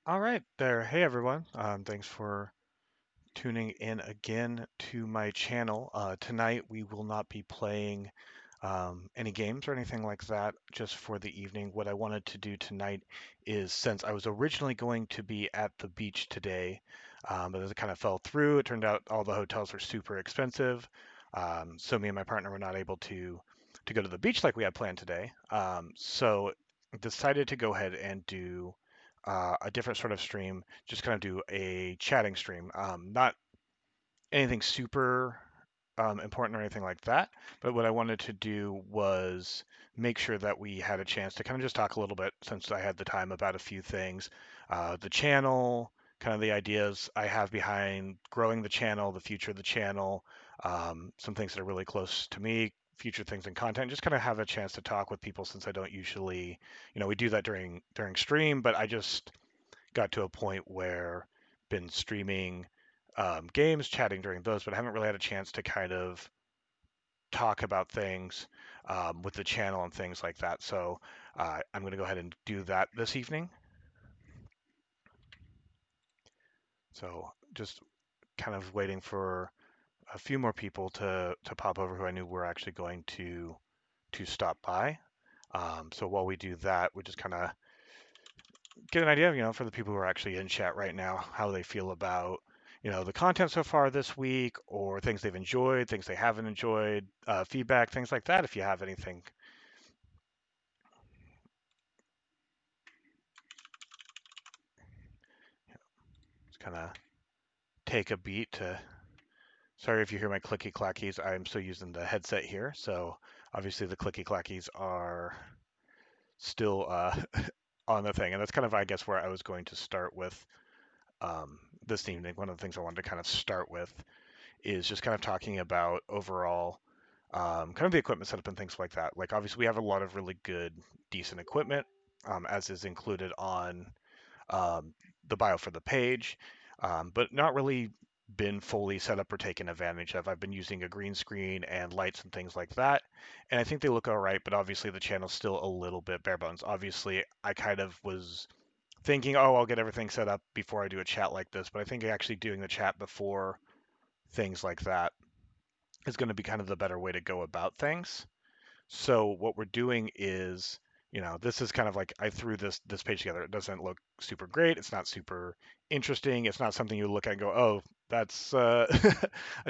All right there. Hey everyone. Thanks for tuning in again to my channel. Tonight we will not be playing any games or anything like that just for the evening. What I wanted to do tonight is since I was originally going to be at the beach today, but as it kind of fell through, it turned out all the hotels were super expensive. So me and my partner were not able to go to the beach like we had planned today. So decided to go ahead and do a different sort of stream, just kind of do a chatting stream. Not anything super important or anything like that, but what I wanted to do was make sure that we had a chance to kind of just talk a little bit, since I had the time, about a few things. The channel, kind of the ideas I have behind growing the channel, the future of the channel, some things that are really close to me, future things in content, just kind of have a chance to talk with people since I don't usually, we do that during stream, but I just got to a point where been streaming games, chatting during those, but I haven't really had a chance to kind of talk about things with the channel and things like that. So I'm going to go ahead and do that this evening. So just kind of waiting for a few more people to pop over who I knew were actually going to stop by. So while we do that, we just kind of get an idea, for the people who are actually in chat right now, how they feel about, the content so far this week, or things they've enjoyed, things they haven't enjoyed, feedback, things like that. If you have anything, just kind of take a beat to. Sorry if you hear my clicky clackies. I'm still using the headset here, so obviously the clicky clackies are still on the thing, and that's kind of, I guess, where I was going to start with this evening. One of the things I wanted to kind of start with is just kind of talking about overall kind of the equipment setup and things like that. Like, obviously, we have a lot of really good, decent equipment, as is included on um, the bio for the page, but not really been fully set up or taken advantage of. I've been using a green screen and lights and things like that, and I think they look all right, but obviously the channel's still a little bit bare bones. Obviously, I kind of was thinking, oh, I'll get everything set up before I do a chat like this, but I think actually doing the chat before things like that is going to be kind of the better way to go about things. So what we're doing is, this is kind of like I threw this page together. It doesn't look super great. It's not super interesting. It's not something you look at and go, oh, that's a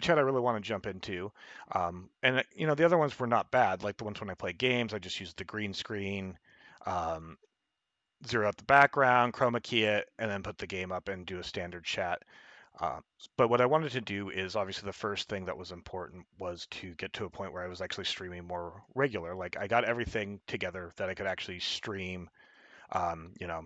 chat I really want to jump into. And the other ones were not bad. Like the ones when I play games, I just use the green screen, um, zero out the background, chroma key it, and then put the game up and do a standard chat. Uh, but what I wanted to do is, obviously, the first thing that was important was to get to a point where I was actually streaming more regular. Like, I got everything together that I could actually stream. Um, you know,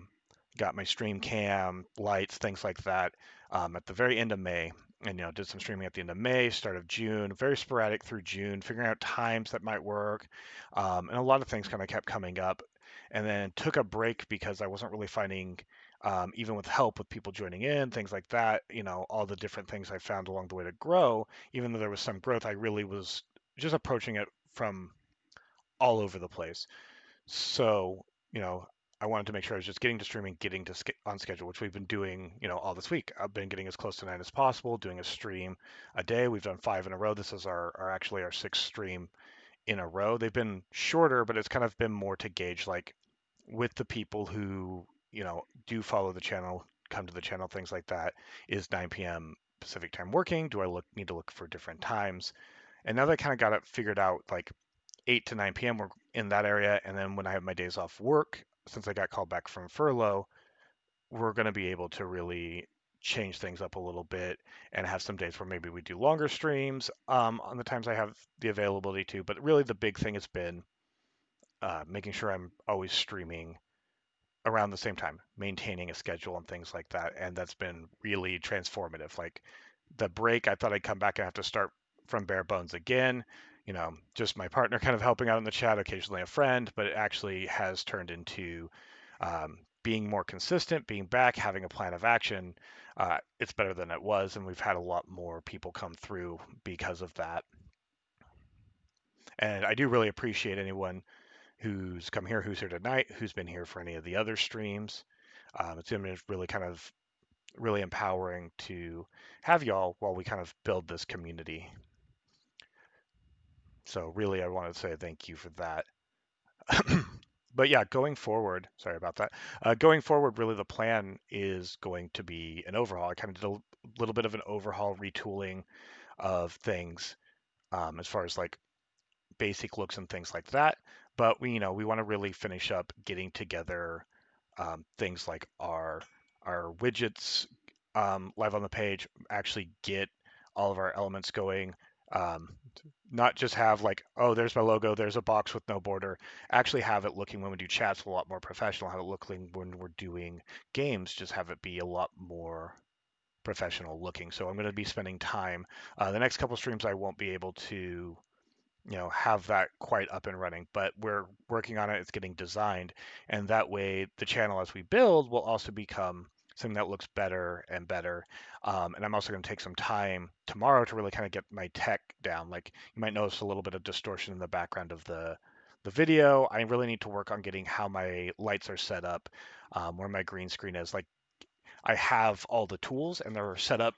got my stream cam, lights, things like that, at the very end of May. And did some streaming at the end of May, start of June, very sporadic through June, figuring out times that might work, and a lot of things kind of kept coming up. And then took a break because I wasn't really finding, even with help with people joining in, things like that, all the different things I found along the way to grow, even though there was some growth, I really was just approaching it from all over the place. So, you know, I wanted to make sure I was just getting to streaming, getting to on schedule, which we've been doing, all this week. I've been getting as close to 9 as possible, doing a stream a day. We've done 5 in a row. This is our actually our sixth stream in a row. They've been shorter, but it's kind of been more to gauge, like, with the people who, do follow the channel, come to the channel, things like that. Is 9 p.m. Pacific time working? Do I need to look for different times? And now that I kind of got it figured out, like 8 to 9 p.m. we're in that area, and then when I have my days off work, since I got called back from furlough, we're going to be able to really change things up a little bit and have some days where maybe we do longer streams on the times I have the availability to. But really, the big thing has been making sure I'm always streaming around the same time, maintaining a schedule and things like that. And that's been really transformative. Like the break, I thought I'd come back and have to start from bare bones again. Just my partner kind of helping out in the chat, occasionally a friend, but it actually has turned into being more consistent, being back, having a plan of action. It's better than it was, and we've had a lot more people come through because of that. And I do really appreciate anyone who's come here, who's here tonight, who's been here for any of the other streams. It's going to be really kind of really empowering to have y'all while we kind of build this community. So really, I want to say thank you for that. But yeah, going forward, sorry about that. Going forward, really the plan is going to be an overhaul. I kind of did a little bit of an overhaul, retooling of things as far as like basic looks and things like that. But we want to really finish up getting together things like our widgets live on the page, actually get all of our elements going. Um, Not just have like, oh, there's my logo, there's a box with no border. Actually have it looking when we do chats a lot more professional. Have it looking when we're doing games, just have it be a lot more professional looking. So I'm going to be spending time. The next couple streams I won't be able to have that quite up and running, but we're working on it. It's getting designed, and that way the channel as we build will also become something that looks better and better. And I'm also going to take some time tomorrow to really kind of get my tech down. Like you might notice a little bit of distortion in the background of the video. I really need to work on getting how my lights are set up, where my green screen is. Like I have all the tools and they're set up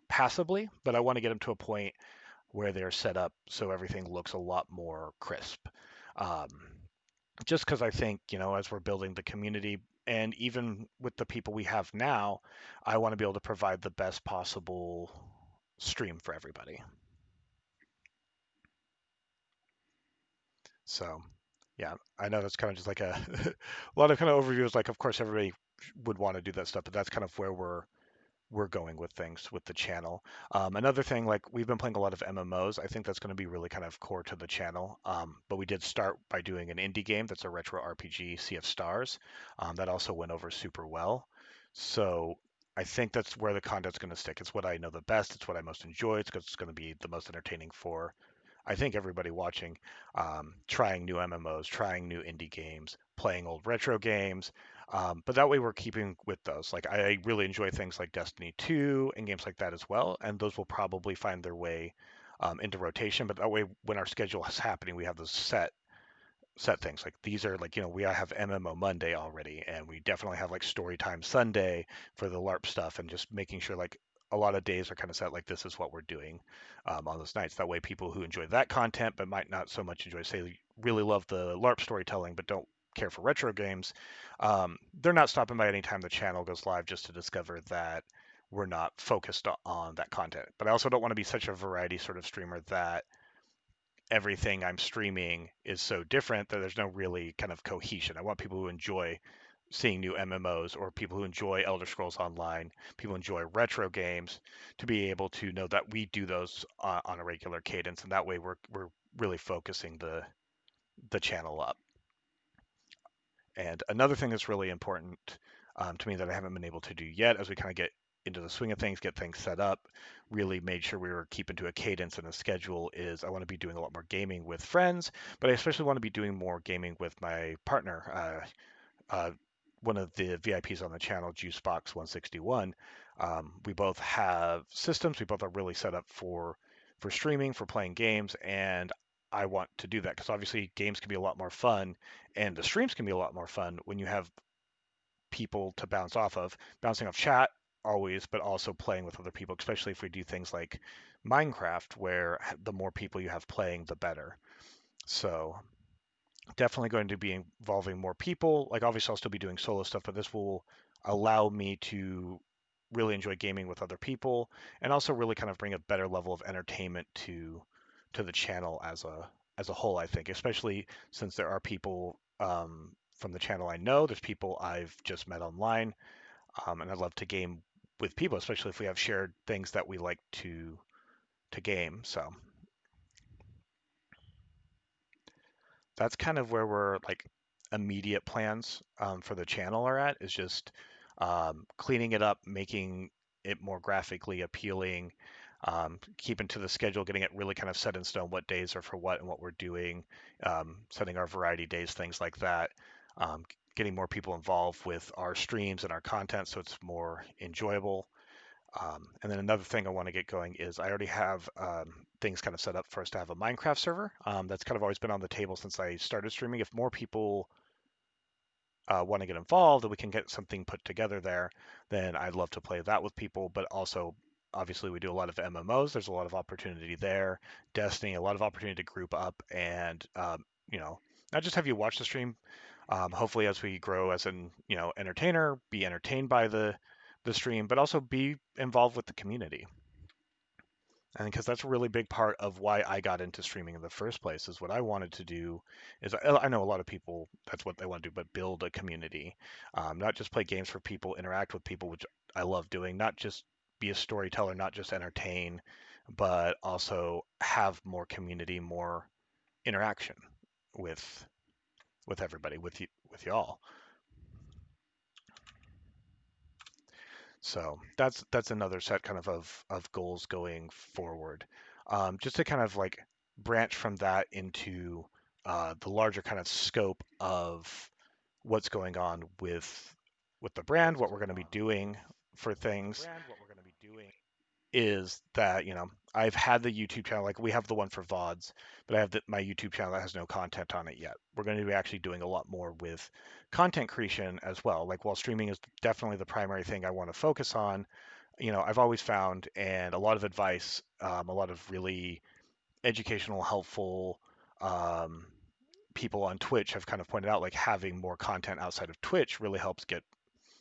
passively, but I want to get them to a point where they're set up so everything looks a lot more crisp. Um, just because I think, as we're building the community and even with the people we have now, I want to be able to provide the best possible stream for everybody. So, yeah, I know that's kind of just like a a lot of kind of overviews. Like, of course, everybody would want to do that stuff, but that's kind of where we're going with things with the channel. Another thing, like we've been playing a lot of MMOs. I think that's going to be really kind of core to the channel. But we did start by doing an indie game that's a retro RPG, Sea of Stars. That also went over super well. So I think that's where the content's going to stick. It's what I know the best. It's what I most enjoy. It's because it's going to be the most entertaining for I think everybody watching, trying new MMOs, trying new indie games, playing old retro games. But that way we're keeping with those. Like I really enjoy things like Destiny 2 and games like that as well, and those will probably find their way into rotation. But that way, when our schedule is happening, we have those set things. Like these are like, we have MMO Monday already, and we definitely have like story time Sunday for the LARP stuff, and just making sure like a lot of days are kind of set like this is what we're doing on those nights. That way, people who enjoy that content but might not so much enjoy, say, really love the LARP storytelling but don't care for retro games, they're not stopping by any time the channel goes live just to discover that we're not focused on that content. But I also don't want to be such a variety sort of streamer that everything I'm streaming is so different that there's no really kind of cohesion. I want people who enjoy seeing new MMOs or people who enjoy Elder Scrolls Online, people who enjoy retro games, to be able to know that we do those on a regular cadence, and that way we're really focusing the channel up. And another thing that's really important to me that I haven't been able to do yet, as we kind of get into the swing of things, get things set up, really made sure we were keeping to a cadence and a schedule, is I want to be doing a lot more gaming with friends, but I especially want to be doing more gaming with my partner. One of the VIPs on the channel, Juicebox161. We both have systems. We both are really set up for streaming, for playing games, and I want to do that because obviously games can be a lot more fun, and the streams can be a lot more fun when you have people to bounce off of, bouncing off chat always, but also playing with other people, especially if we do things like Minecraft, where the more people you have playing, the better. So definitely going to be involving more people. Like obviously I'll still be doing solo stuff, but this will allow me to really enjoy gaming with other people and also really kind of bring a better level of entertainment to the channel as a whole, I think, especially since there are people from the channel I know, there's people I've just met online, and I'd love to game with people, especially if we have shared things that we like to game. So that's kind of where we're like immediate plans for the channel are at is just cleaning it up, making it more graphically appealing, keeping to the schedule, getting it really kind of set in stone what days are for what and what we're doing, setting our variety days, things like that, getting more people involved with our streams and our content so it's more enjoyable. And then another thing I want to get going is I already have things kind of set up for us to have a Minecraft server. That's kind of always been on the table since I started streaming. If more people want to get involved and we can get something put together there, then I'd love to play that with people. But also, obviously, we do a lot of MMOs. There's a lot of opportunity there. Destiny, a lot of opportunity to group up and, not just have you watch the stream. Hopefully, as we grow as an, entertainer, be entertained by the stream, but also be involved with the community. And because that's a really big part of why I got into streaming in the first place is what I wanted to do is I know a lot of people that's what they want to do, but build a community, not just play games for people, interact with people, which I love doing, not just be a storyteller, not just entertain, but also have more community, more interaction with everybody, with y'all. So that's another set kind of goals going forward. Just to kind of like branch from that into the larger kind of scope of what's going on with the brand, what we're going to be doing for things is that, I've had the YouTube channel, like we have the one for VODs, but I have my YouTube channel that has no content on it yet. We're going to be actually doing a lot more with content creation as well. Like while streaming is definitely the primary thing I want to focus on, I've always found and a lot of advice, a lot of really educational, helpful um, people on Twitch have kind of pointed out like having more content outside of Twitch really helps get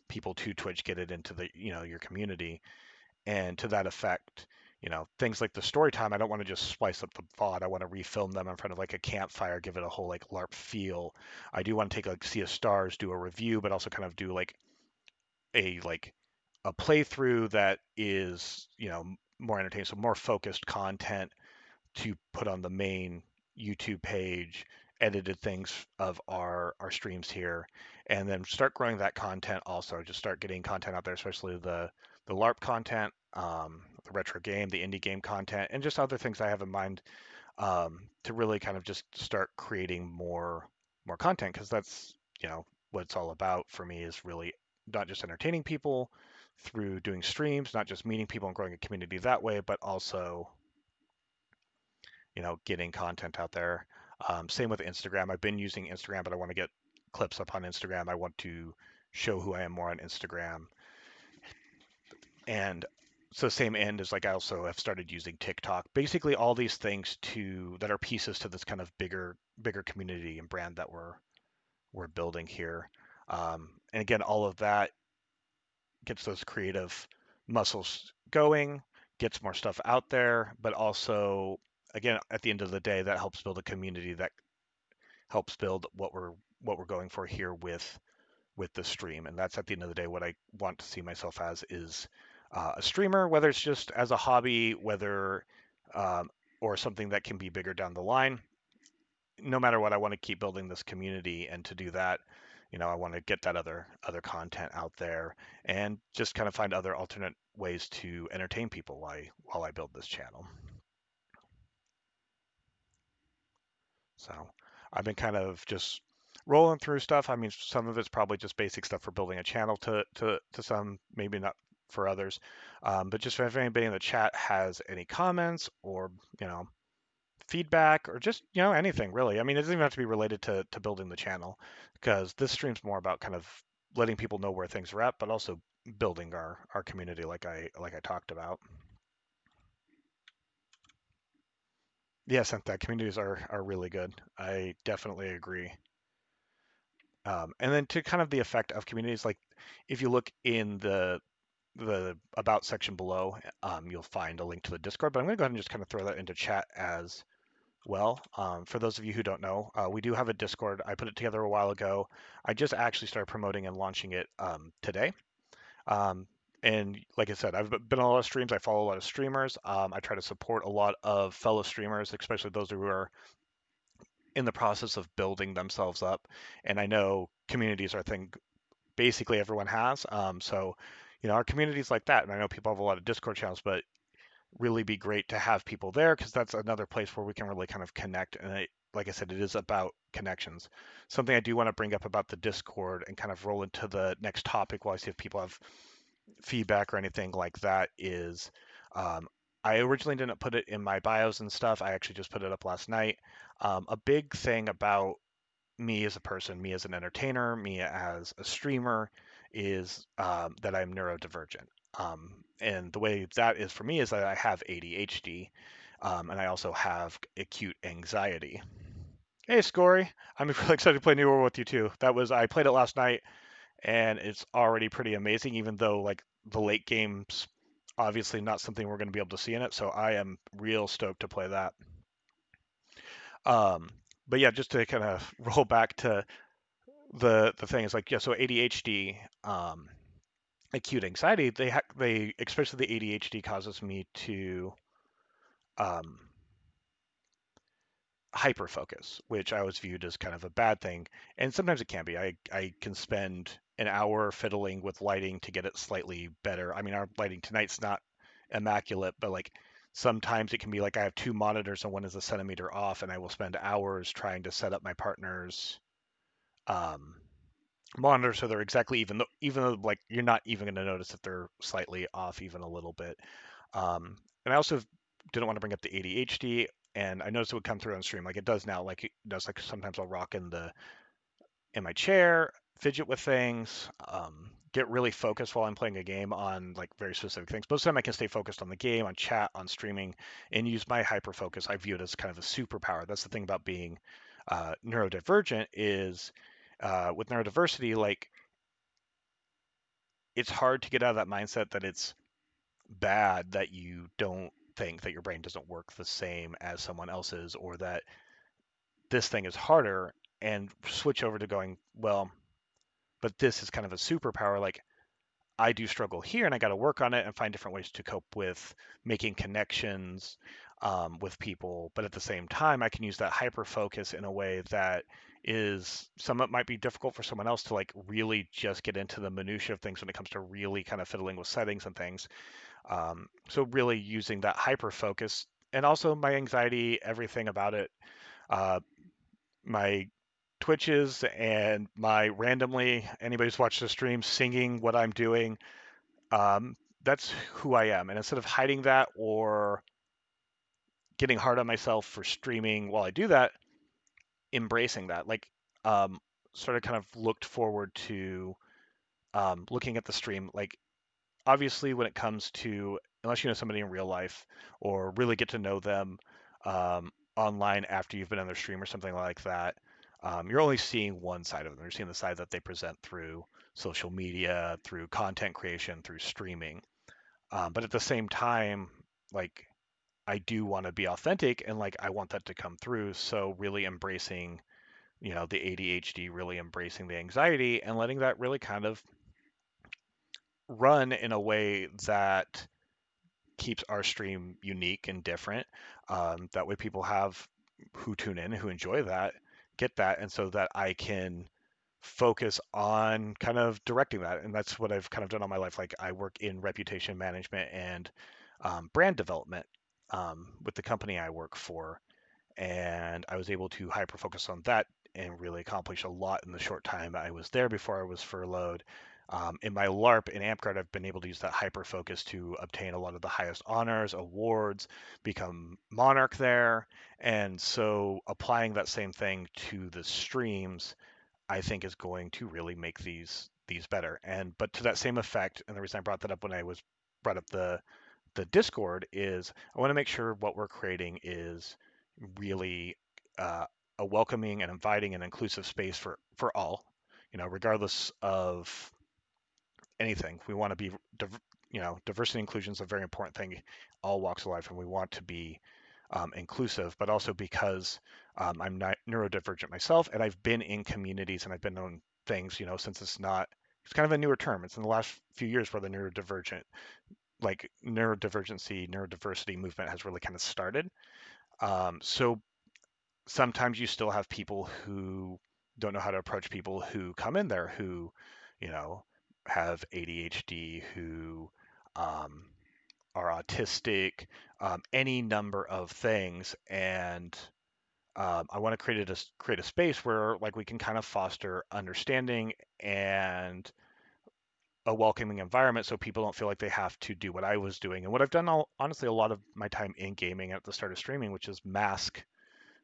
people to Twitch, get it into the, your community. And to that effect, things like the story time, I don't want to just splice up the VOD. I want to refilm them in front of like a campfire, give it a whole like LARP feel. I do want to take like Sea of Stars, do a review, but also kind of do like a playthrough that is, more entertaining, so more focused content to put on the main YouTube page, edited things of our streams here, and then start growing that content also. Just start getting content out there, especially the LARP content, the retro game, the indie game content, and just other things I have in mind to really kind of just start creating more content because that's what it's all about for me is really not just entertaining people through doing streams, not just meeting people and growing a community that way, but also getting content out there. Same with Instagram. I've been using Instagram, but I want to get clips up on Instagram. I want to show who I am more on Instagram. And so same end is like I also have started using TikTok. Basically all these things that are pieces to this kind of bigger community and brand that we're building here. And again, all of that gets those creative muscles going, gets more stuff out there, but also again at the end of the day that helps build a community that helps build what we're going for here with the stream. And that's at the end of the day what I want to see myself as is a streamer, whether it's just as a hobby, whether um, or something that can be bigger down the line. No matter what, I want to keep building this community, and to do that, I want to get that other content out there, and just kind of find other alternate ways to entertain people while I build this channel. So I've been kind of just rolling through stuff. I mean, some of it's probably just basic stuff for building a channel to some, maybe not for others. But just if anybody in the chat has any comments or, feedback or just, anything really. I mean, it doesn't even have to be related to building the channel because this stream's more about kind of letting people know where things are at, but also building our community like I talked about. Yes, and that communities are really good. I definitely agree. And then to kind of the effect of communities, like if you look in the about section below, you'll find a link to the Discord. But I'm going to go ahead and just kind of throw that into chat as well. For those of you who don't know, we do have a Discord. I put it together a while ago. I just actually started promoting and launching it today. Um, and like I said, I've been on a lot of streams. I follow a lot of streamers. I try to support a lot of fellow streamers, especially those who are in the process of building themselves up. And I know communities are a thing basically everyone has. So, our communities like that. And I know people have a lot of Discord channels, but really be great to have people there because that's another place where we can really kind of connect. And like I said, it is about connections. Something I do want to bring up about the Discord and kind of roll into the next topic while I see if people have feedback or anything like that is I originally didn't put it in my bios and stuff. I actually just put it up last night. A big thing about me as a person, me as an entertainer, me as a streamer, is that I'm neurodivergent. And the way that is for me is that I have ADHD, and I also have acute anxiety. Hey, Scory, I'm really excited to play New World with you too. I played it last night, and it's already pretty amazing, even though like the late game's obviously not something we're going to be able to see in it. So I am real stoked to play that. Um, but yeah, just to kind of roll back to the thing is like, yeah, so ADHD, acute anxiety, they especially the ADHD causes me to um, hyper focus, which I always viewed as kind of a bad thing, and sometimes it can be. I can spend an hour fiddling with lighting to get it slightly better. I mean, our lighting tonight's not immaculate, but like sometimes it can be like I have two monitors and one is a centimeter off, and I will spend hours trying to set up my partner's um, monitor so they're exactly even though like you're not even going to notice if they're slightly off even a little bit. And I also didn't want to bring up the ADHD, and I noticed it would come through on stream like it does now. Like it does, like sometimes I'll rock in my chair, fidget with things, get really focused while I'm playing a game on like very specific things. Most of the time I can stay focused on the game, on chat, on streaming, and use my hyper focus. I view it as kind of a superpower. That's the thing about being neurodivergent is with neurodiversity, like it's hard to get out of that mindset that it's bad that you don't think that your brain doesn't work the same as someone else's, or that this thing is harder, and switch over to going, well, but this is kind of a superpower. Like I do struggle here and I got to work on it and find different ways to cope with making connections with people. But at the same time, I can use that hyper focus in a way that is some it might be difficult for someone else to like really just get into the minutia of things when it comes to really kind of fiddling with settings and things. So really using that hyper focus and also my anxiety, everything about it, uh, my twitches and my randomly anybody's watched the stream singing what I'm doing. That's who I am. And instead of hiding that or getting hard on myself for streaming while I do that, embracing that, like um, sort of kind of looked forward to looking at the stream, like obviously when it comes to unless you know somebody in real life or really get to know them online after you've been on their stream or something like that, you're only seeing one side of them. You're seeing the side that they present through social media, through content creation, through streaming. But at the same time, like I do want to be authentic and like I want that to come through. So really embracing, the ADHD, really embracing the anxiety and letting that really kind of run in a way that keeps our stream unique and different. That way, people have who tune in, who enjoy that, get that, and so that I can focus on kind of directing that. And that's what I've kind of done all my life. Like I work in reputation management and brand development with the company I work for, and I was able to hyper focus on that and really accomplish a lot in the short time I was there before I was furloughed. In my LARP in AmpGuard, I've been able to use that hyper focus to obtain a lot of the highest honors, awards, become monarch there. And so applying that same thing to the streams, I think is going to really make these better. And but to that same effect, and the reason I brought that up when I was brought up the Discord is I want to make sure what we're creating is really a welcoming and inviting and inclusive space for all, regardless of anything. We want to be, diversity and inclusion is a very important thing, all walks of life, and we want to be inclusive, but also because I'm not neurodivergent myself, and I've been in communities and I've been on things, since it's kind of a newer term. It's in the last few years where the neurodiversity movement has really kind of started. So sometimes you still have people who don't know how to approach people who come in there who, you know, have ADHD, who um, are autistic, any number of things, and I want to create a space where like we can kind of foster understanding and a welcoming environment so people don't feel like they have to do what I was doing and what I've done honestly a lot of my time in gaming at the start of streaming, which is mask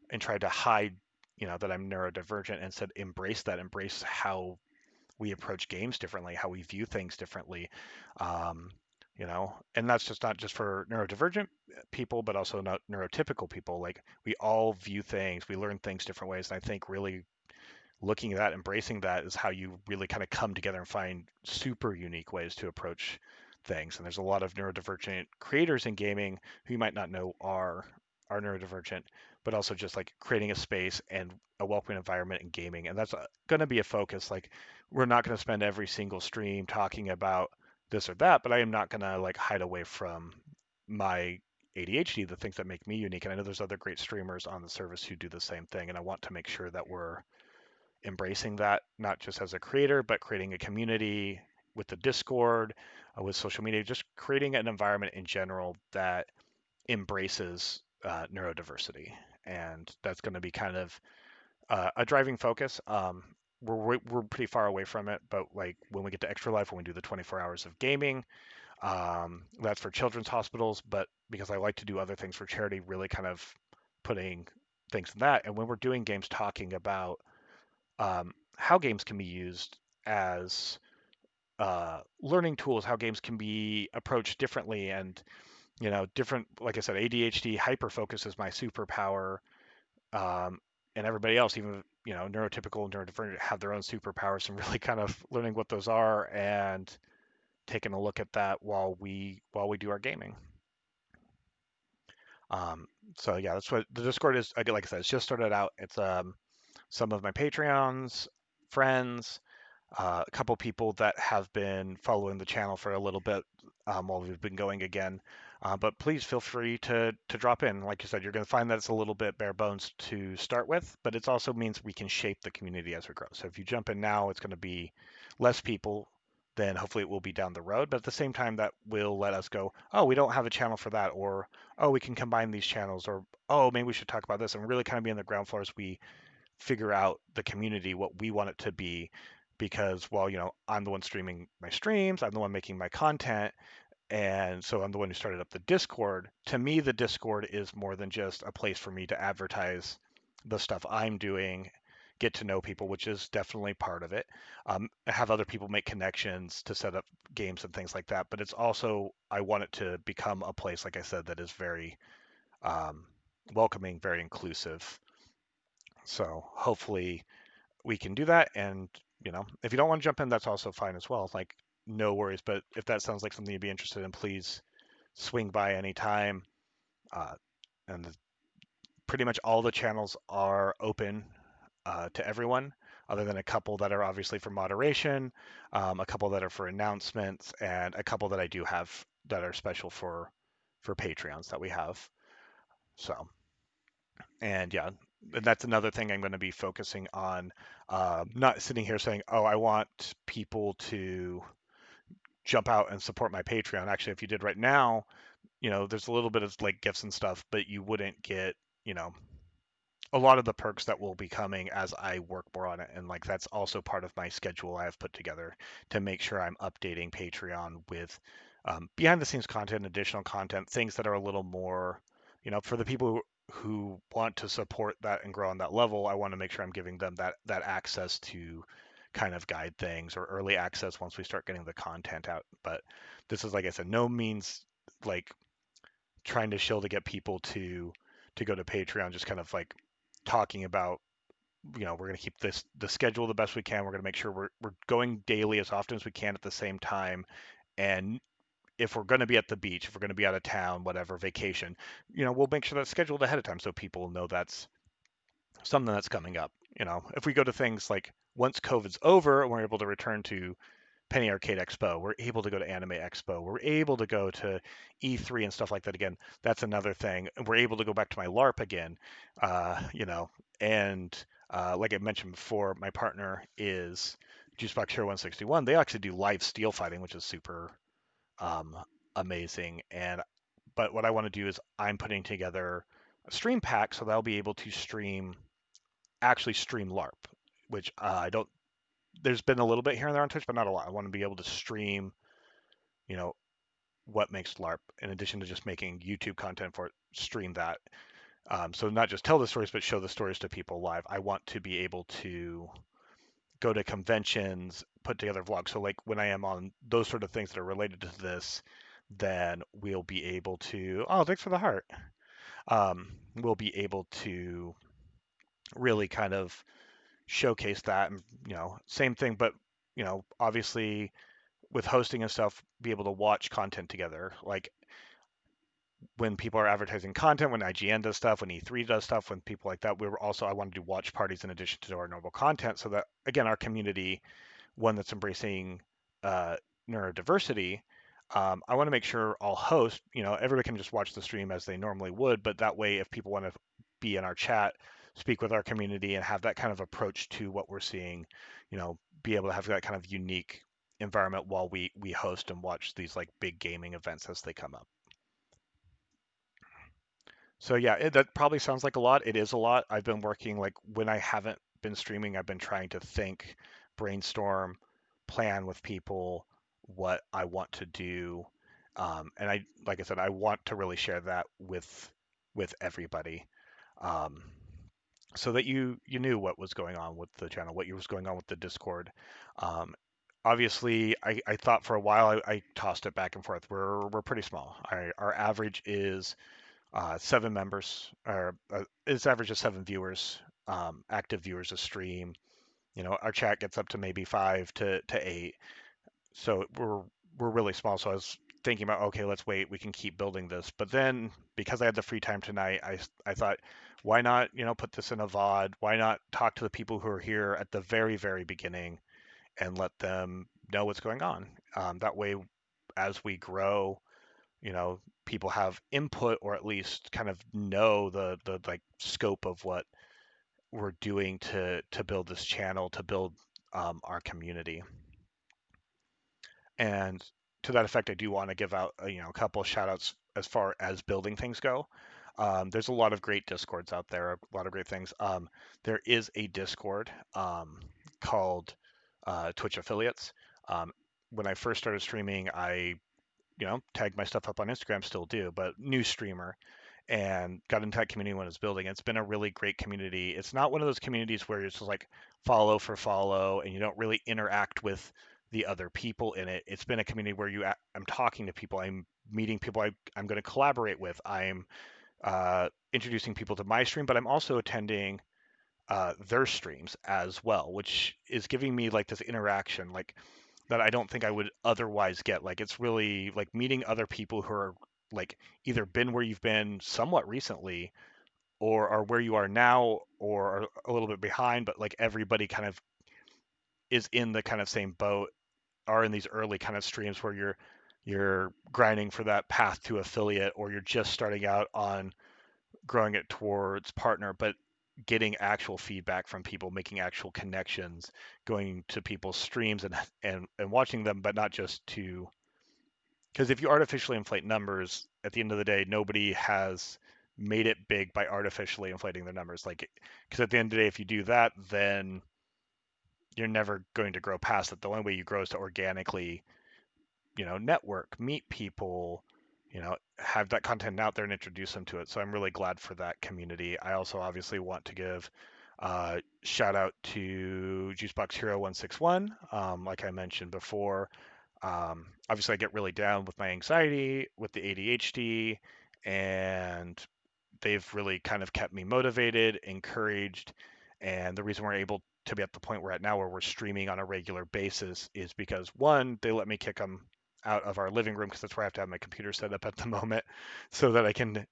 and try to hide that I'm neurodivergent, and said embrace how we approach games differently, how we view things differently. Um, and that's just not just for neurodivergent people, but also not neurotypical people. Like we all view things, we learn things different ways. And I think really looking at that, embracing that is how you really kind of come together and find super unique ways to approach things. And there's a lot of neurodivergent creators in gaming who you might not know are neurodivergent, but also just like creating a space and a welcoming environment in gaming. And that's going to be a focus. Like we're not going to spend every single stream talking about this or that, but I am not going to like hide away from my ADHD, the things that make me unique. And I know there's other great streamers on the service who do the same thing. And I want to make sure that we're embracing that, not just as a creator, but creating a community with the Discord, with social media, just creating an environment in general that embraces neurodiversity. And that's going to be kind of a driving focus. We're pretty far away from it, but like when we get to Extra Life, when we do the 24 hours of gaming, that's for children's hospitals. But because I like to do other things for charity, really kind of putting things in that. And when we're doing games, talking about how games can be used as learning tools, how games can be approached differently, and different. Like I said, ADHD hyper focus is my superpower, um, and everybody else, even neurotypical, neurodivergent, have their own superpowers, and really kind of learning what those are and taking a look at that while we do our gaming. Um, so yeah, that's what the Discord is. Like I said, it's just started out. It's some of my Patreons, friends, a couple people that have been following the channel for a little bit while we've been going again. But please feel free to drop in. Like you said, you're going to find that it's a little bit bare bones to start with, but it also means we can shape the community as we grow. So if you jump in now, it's going to be less people than hopefully it will be down the road. But at the same time, that will let us go, oh, we don't have a channel for that, or oh, we can combine these channels, or oh, maybe we should talk about this, and really kind of be on the ground floor as we figure out the community, what we want it to be. Because while I'm the one streaming my streams, I'm the one making my content, and so I'm the one who started up the Discord. To me, the Discord is more than just a place for me to advertise the stuff I'm doing, get to know people, which is definitely part of it. Have other people make connections to set up games and things like that. But it's also, I want it to become a place, like I said, that is very um, welcoming, very inclusive. So hopefully we can do that. And, if you don't want to jump in, that's also fine as well. Like, no worries. But if that sounds like something you'd be interested in, please swing by anytime. Uh, and pretty much all the channels are open to everyone, other than a couple that are obviously for moderation, a couple that are for announcements, and a couple that I do have that are special for Patreons that we have. So, and yeah, and that's another thing I'm going to be focusing on. Not sitting here saying, "Oh, I want people to jump out and support my Patreon." Actually, if you did right now, there's a little bit of like gifts and stuff, but you wouldn't get, you know, a lot of the perks that will be coming as I work more on it. And like that's also part of my schedule I have put together to make sure I'm updating Patreon with behind the scenes content, additional content, things that are a little more, for the people who want to support that and grow on that level. I want to make sure I'm giving them that access to kind of guide things, or early access once we start getting the content out. But this is, like I said, no means like trying to shill to get people to go to Patreon, just kind of like talking about, we're going to keep the schedule the best we can. We're going to make sure we're going daily as often as we can at the same time. And if we're going to be at the beach, if we're going to be out of town, whatever, vacation, we'll make sure that's scheduled ahead of time so people know that's something that's coming up. If we go to things like once COVID's over and we're able to return to Penny Arcade Expo, we're able to go to Anime Expo, we're able to go to E3 and stuff like that again. That's another thing. We're able to go back to my LARP again, and like I mentioned before, my partner is Juicebox Hero 161. They actually do live steel fighting, which is super um, amazing. And but what I want to do is I'm putting together a stream pack so they'll be able to actually stream LARP, which I don't. There's been a little bit here and there on Twitch, but not a lot. I want to be able to stream, you know, what makes LARP in addition to just making YouTube content for it, stream that. So not just tell the stories, but show the stories to people live. I want to be able to go to conventions, put together vlogs. So like when I am on those sort of things that are related to this, then we'll be able to. Oh, thanks for the heart. We'll be able to really kind of showcase that, and same thing, but obviously with hosting and stuff, be able to watch content together. Like when people are advertising content, when IGN does stuff, when E3 does stuff, when people like that, I wanted to do watch parties in addition to our normal content, so that again, our community, one that's embracing uh, neurodiversity, I want to make sure I'll host, everybody can just watch the stream as they normally would, but that way, if people want to be in our chat, speak with our community, and have that kind of approach to what we're seeing, be able to have that kind of unique environment while we host and watch these like big gaming events as they come up. So yeah, that probably sounds like a lot. It is a lot. I've been working like when I haven't been streaming, I've been trying to think, brainstorm, plan with people what I want to do. And like I said, I want to really share that with everybody, um, so that you knew what was going on with the channel, what was going on with the Discord. Um, Obviously, I thought for a while I tossed it back and forth. We're pretty small. Our average is 7 members, or its average of 7 viewers, active viewers a stream. Our chat gets up to maybe 5 to 8. So we're really small. So I was thinking about, okay, let's wait. We can keep building this. But then because I had the free time tonight, I thought, why not, put this in a VOD? Why not talk to the people who are here at the very, very beginning and let them know what's going on? That way, as we grow, people have input, or at least kind of know the like scope of what we're doing to build this channel, to build our community. And to that effect, I do want to give out a couple of shout outs as far as building things go. There's a lot of great discords out there, a lot of great things. There is a discord called Twitch affiliates. um, when I first started streaming, I tagged my stuff up on Instagram, still do, but new streamer, and got into that community when it's building. It's been a really great community. It's not one of those communities where it's just like follow for follow and you don't really interact with the other people in it. It's been a community where I'm talking to people, I'm meeting people I'm going to collaborate with, I'm introducing people to my stream, but I'm also attending their streams as well, which is giving me like this interaction, like that I don't think I would otherwise get. Like it's really like meeting other people who are like either been where you've been somewhat recently, or are where you are now, or are a little bit behind, but like everybody kind of is in the kind of same boat, are in these early kind of streams where you're grinding for that path to affiliate, or you're just starting out on growing it towards partner, but getting actual feedback from people, making actual connections, going to people's streams and watching them, but not just to, because if you artificially inflate numbers, at the end of the day, nobody has made it big by artificially inflating their numbers. Like, because at the end of the day, if you do that, then you're never going to grow past it. The only way you grow is to organically, network, meet people, have that content out there and introduce them to it. So I'm really glad for that community. I also obviously want to give shout out to Juicebox Hero 161. Like I mentioned before, obviously I get really down with my anxiety, with the ADHD, and they've really kind of kept me motivated, encouraged, and the reason we're able to be at the point we're at now, where we're streaming on a regular basis, is because one, they let me kick them out of our living room because that's where I have to have my computer set up at the moment, so that I can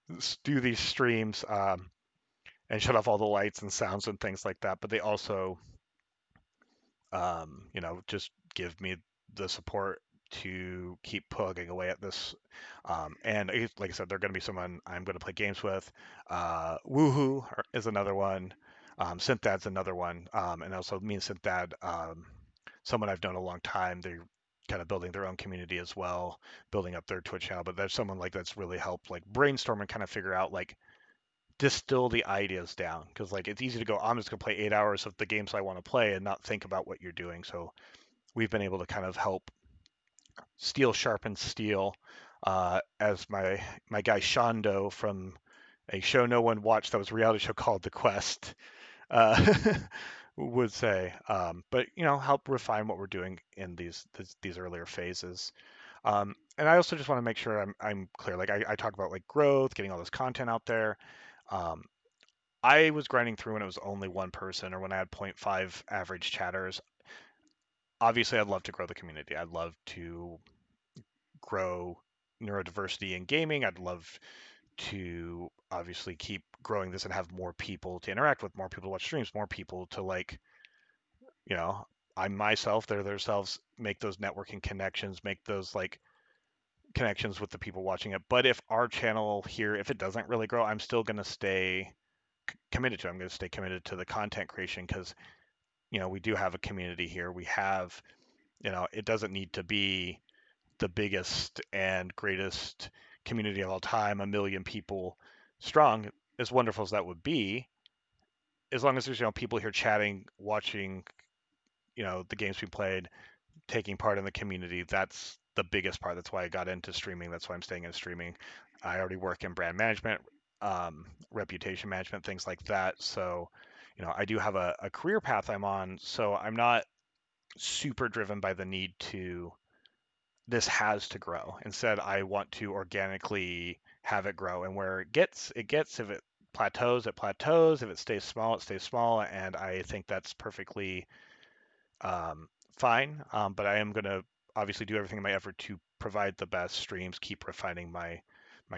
do these streams, and shut off all the lights and sounds and things like that. But they also, just give me the support to keep plugging away at this. And like I said, they're going to be someone I'm going to play games with. Woohoo is another one. Synthad's another one. And also me and Synthad, someone I've known a long time. They're kind of building their own community as well, building up their Twitch channel. But there's someone like that's really helped like brainstorm and kind of figure out like distill the ideas down, because like it's easy to go, I'm just going to play 8 hours of the games I want to play and not think about what you're doing. So we've been able to kind of help steel sharpen steel, as my guy Shondo from a show no one watched that was a reality show called The Quest uh, would say. But help refine what we're doing in these earlier phases. And I also just want to make sure I'm clear. Like I talk about like growth, getting all this content out there. Um, I was grinding through when it was only one person or when I had zero point 0.5 average chatters. Obviously, I'd love to grow the community. I'd love to grow neurodiversity in gaming. I'd love to obviously keep growing this and have more people to interact with, more people to watch streams, more people to like, you know, I myself, they're themselves make those networking connections, make those like connections with the people watching it. But if our channel here, if it doesn't really grow, I'm still going to stay committed to it. I'm going to stay committed to the content creation because, we do have a community here. We have, it doesn't need to be the biggest and greatest community of all time, a million people strong, as wonderful as that would be, as long as there's people here chatting, watching, the games we played, taking part in the community. That's the biggest part. That's why I got into streaming. That's why I'm staying in streaming. I already work in brand management, reputation management, things like that. So, I do have a career path I'm on. So I'm not super driven by the need to this has to grow. Instead, I want to organically have it grow. And where it gets. If it plateaus, it plateaus. If it stays small, it stays small. And I think that's perfectly fine. But I am going to obviously do everything in my effort to provide the best streams, keep refining my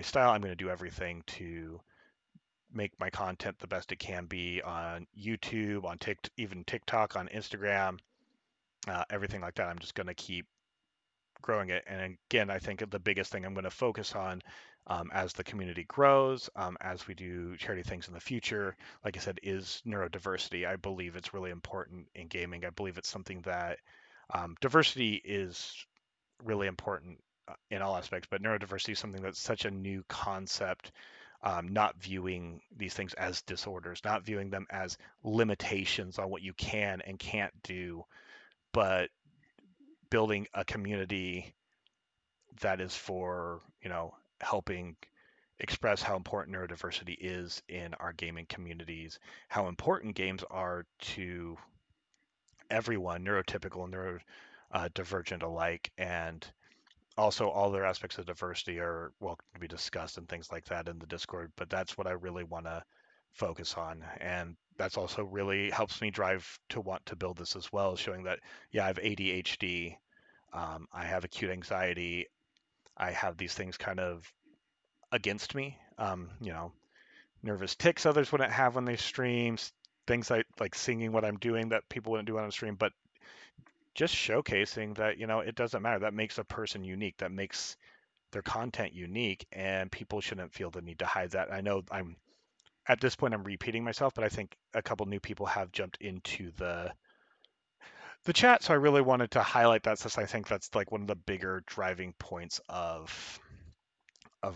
style. I'm going to do everything to make my content the best it can be on YouTube, on even TikTok, on Instagram, everything like that. I'm just going to keep growing it. And again, I think the biggest thing I'm going to focus on as the community grows, as we do charity things in the future, like I said, is neurodiversity. I believe it's really important in gaming. I believe it's something that diversity is really important in all aspects, but neurodiversity is something that's such a new concept. Not viewing these things as disorders, not viewing them as limitations on what you can and can't do, but building a community that is for helping express how important neurodiversity is in our gaming communities, how important games are to everyone, neurotypical and neurodivergent alike, and also all their aspects of diversity are welcome to be discussed and things like that in the Discord. But that's what I really want to focus on, and that's also really helps me drive to want to build this as well, showing that yeah, I have ADHD, I have acute anxiety, I have these things kind of against me. Nervous tics others wouldn't have when they stream, things like singing what I'm doing that people wouldn't do on a stream, but just showcasing that, it doesn't matter. That makes a person unique. That makes their content unique, and people shouldn't feel the need to hide that. I know I'm at this point I'm repeating myself, but I think a couple new people have jumped into the chat, so I really wanted to highlight that since I think that's like one of the bigger driving points of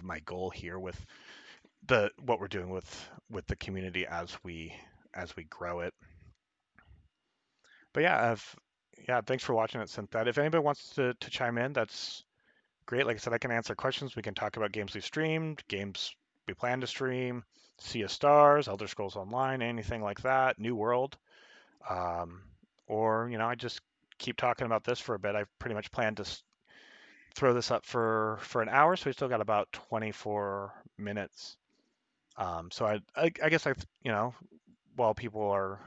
my goal here with the what we're doing with the community as we grow it. But yeah, yeah, thanks for watching it, Synth. That if anybody wants to chime in, that's great. Like I said, I can answer questions. We can talk about games we streamed, games we plan to stream, Sea of Stars, Elder Scrolls Online, anything like that, New World. Um, or, I just keep talking about this for a bit. I've pretty much planned to throw this up for an hour, so we still got about 24 minutes. So I guess while people are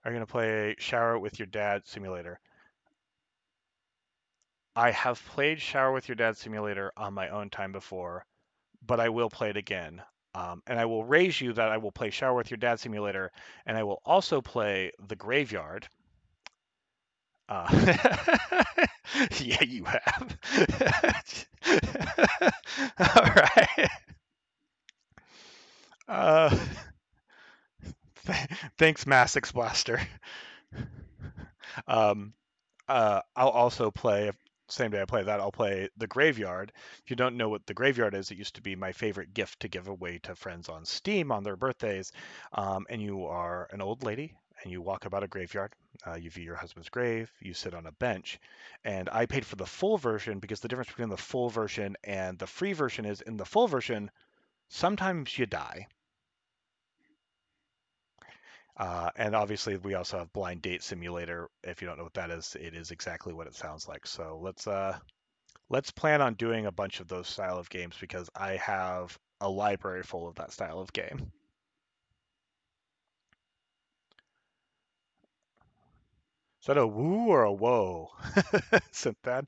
going to play Shower with Your Dad Simulator. I have played Shower with Your Dad Simulator on my own time before, but I will play it again. And I will raise you that I will play Shower with Your Dad Simulator, and I will also play The Graveyard. Yeah, you have. All right. Uh, thanks, Massix Blaster. Um, I'll also play same day I play that. I'll play The Graveyard. If you don't know what The Graveyard is, it used to be my favorite gift to give away to friends on Steam on their birthdays. And you are an old lady and you walk about a graveyard. You view your husband's grave. You sit on a bench. And I paid for the full version because the difference between the full version and the free version is in the full version sometimes you die. And obviously, we also have Blind Date Simulator. If you don't know what that is, it is exactly what it sounds like. So let's plan on doing a bunch of those style of games because I have a library full of that style of game. Is that a woo or a whoa? Synthad?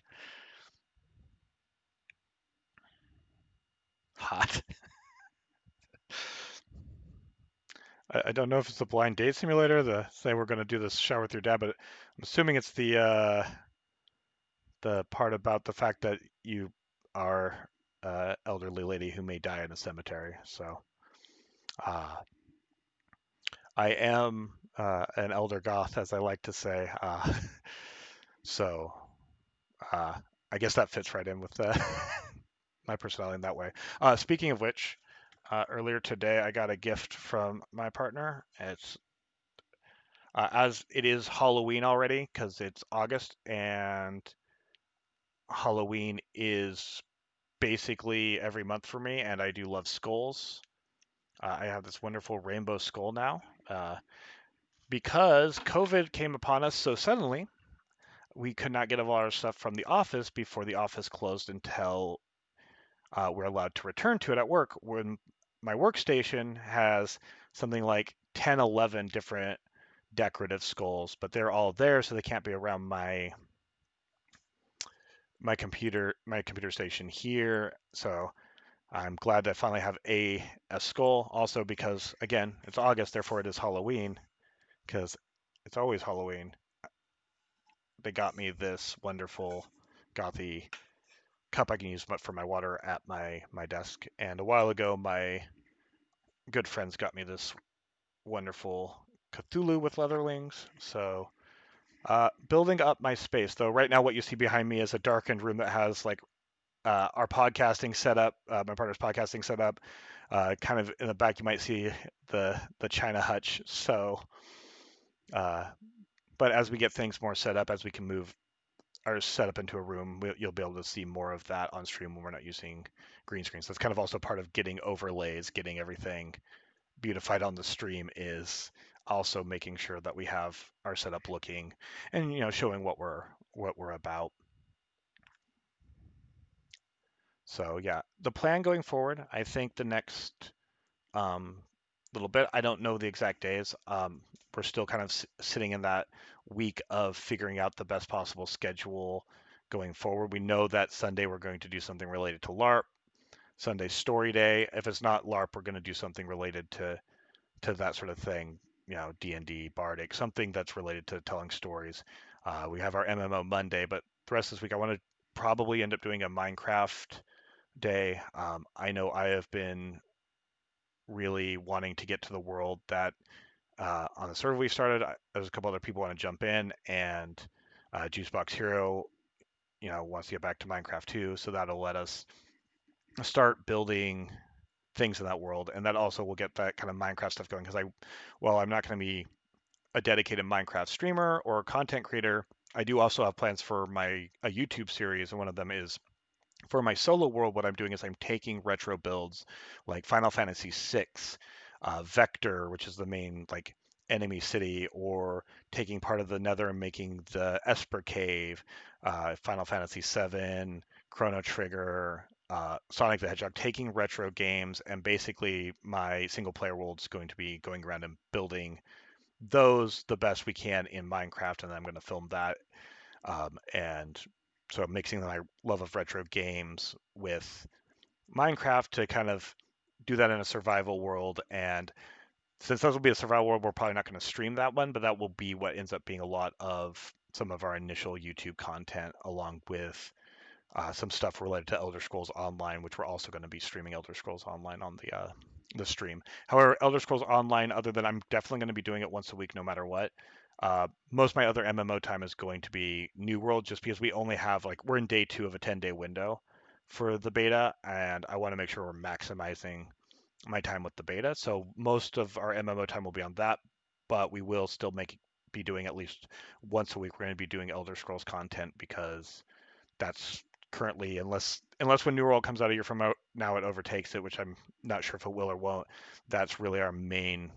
Hot. I don't know if it's the blind date simulator, the say we're going to do this shower with your dad, but I'm assuming it's the part about the fact that you are elderly lady who may die in a cemetery. So uh, I am an elder goth, as I like to say. So uh, I guess that fits right in with my personality in that way. Speaking of which, earlier today I got a gift from my partner. It's as it is Halloween already because it's August and Halloween is basically every month for me, and I do love skulls. I have this wonderful rainbow skull now because COVID came upon us so suddenly. We could not get a lot of stuff from the office before the office closed until we're allowed to return to it at work. When my workstation has something like 10, 11 different decorative skulls, but they're all there, so they can't be around my computer station here. So I'm glad that I finally have a skull. Also because again, it's August, therefore it is Halloween. Because it's always Halloween. They got me this wonderful gothy cup I can use for my water at my desk. And a while ago, my good friends got me this wonderful Cthulhu with leather wings. So building up my space, though. Right now, what you see behind me is a darkened room that has like our podcasting setup, my partner's podcasting setup. Kind of in the back, you might see the China hutch. So, uh, but as we get things more set up, as we can move our setup into a room, you'll be able to see more of that on stream when we're not using green screens. That's kind of also part of getting overlays, getting everything beautified on the stream is also making sure that we have our setup looking and showing what we're about. So yeah, the plan going forward, I think the next um, little bit, I don't know the exact days. We're still kind of sitting in that week of figuring out the best possible schedule going forward. We know that Sunday we're going to do something related to LARP. Sunday story day. If it's not LARP, we're going to do something related to that sort of thing. D&D, Bardic, something that's related to telling stories. We have our MMO Monday, but the rest of this week I want to probably end up doing a Minecraft day. I know I have been really wanting to get to the world that on the server we started. There's a couple other people want to jump in, and Juicebox Hero, wants to get back to Minecraft too. So that'll let us start building things in that world, and that also will get that kind of Minecraft stuff going. Because well, I'm not going to be a dedicated Minecraft streamer or content creator. I do also have plans for a YouTube series, and one of them is for my solo world. What I'm doing is I'm taking retro builds like Final Fantasy VI, Vector, which is the main like enemy city, or taking part of the Nether and making the Esper Cave, Final Fantasy VII, Chrono Trigger, Sonic the Hedgehog, taking retro games, and basically my single player world is going to be going around and building those the best we can in Minecraft, and I'm going to film that. And so mixing my love of retro games with Minecraft to kind of do that in a survival world. And since those will be a survival world, we're probably not going to stream that one, but that will be what ends up being a lot of some of our initial YouTube content, along with some stuff related to Elder Scrolls Online, which we're also going to be streaming Elder Scrolls Online on the stream. However, Elder Scrolls Online, other than I'm definitely going to be doing it once a week, no matter what. Most of my other MMO time is going to be New World, just because we only have like we're in day 2 of a 10-day window for the beta, and I want to make sure we're maximizing my time with the beta. So most of our MMO time will be on that, but we will still be doing at least once a week. We're going to be doing Elder Scrolls content because that's currently, unless when New World comes out a year from now it overtakes it, which I'm not sure if it will or won't. That's really our main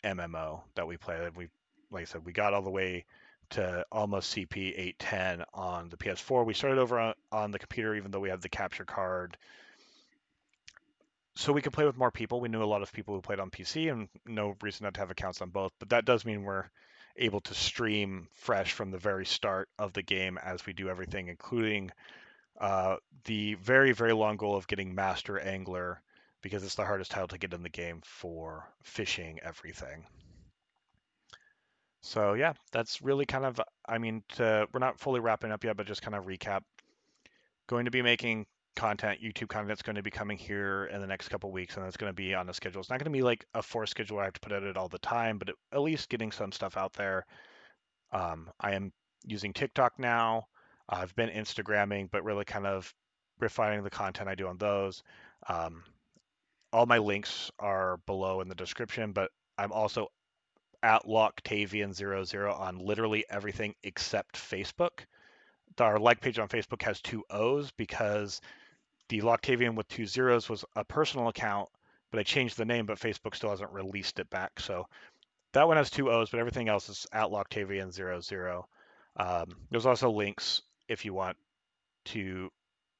MMO that we play. We, like I said, we got all the way to almost CP 810 on the PS4. We started over on the computer, even though we had the capture card, so we could play with more people. We knew a lot of people who played on PC, and no reason not to have accounts on both. But that does mean we're able to stream fresh from the very start of the game as we do everything, including the very, very long goal of getting Master Angler, because it's the hardest title to get in the game for fishing everything. So yeah, that's really kind of, I mean, we're not fully wrapping up yet, but just kind of recap. Going to be making content, YouTube content that's going to be coming here in the next couple weeks, and it's going to be on a schedule. It's not going to be like a forced schedule where I have to put it all the time, but at least getting some stuff out there. I am using TikTok now. I've been Instagramming, but really kind of refining the content I do on those. Um, all my links are below in the description, but I'm also at Loctavian00 on literally everything except Facebook. Our like page on Facebook has two O's because the Loctavian with two zeros was a personal account, but I changed the name, but Facebook still hasn't released it back. So that one has two O's, but everything else is at Loctavian00. There's also links if you want to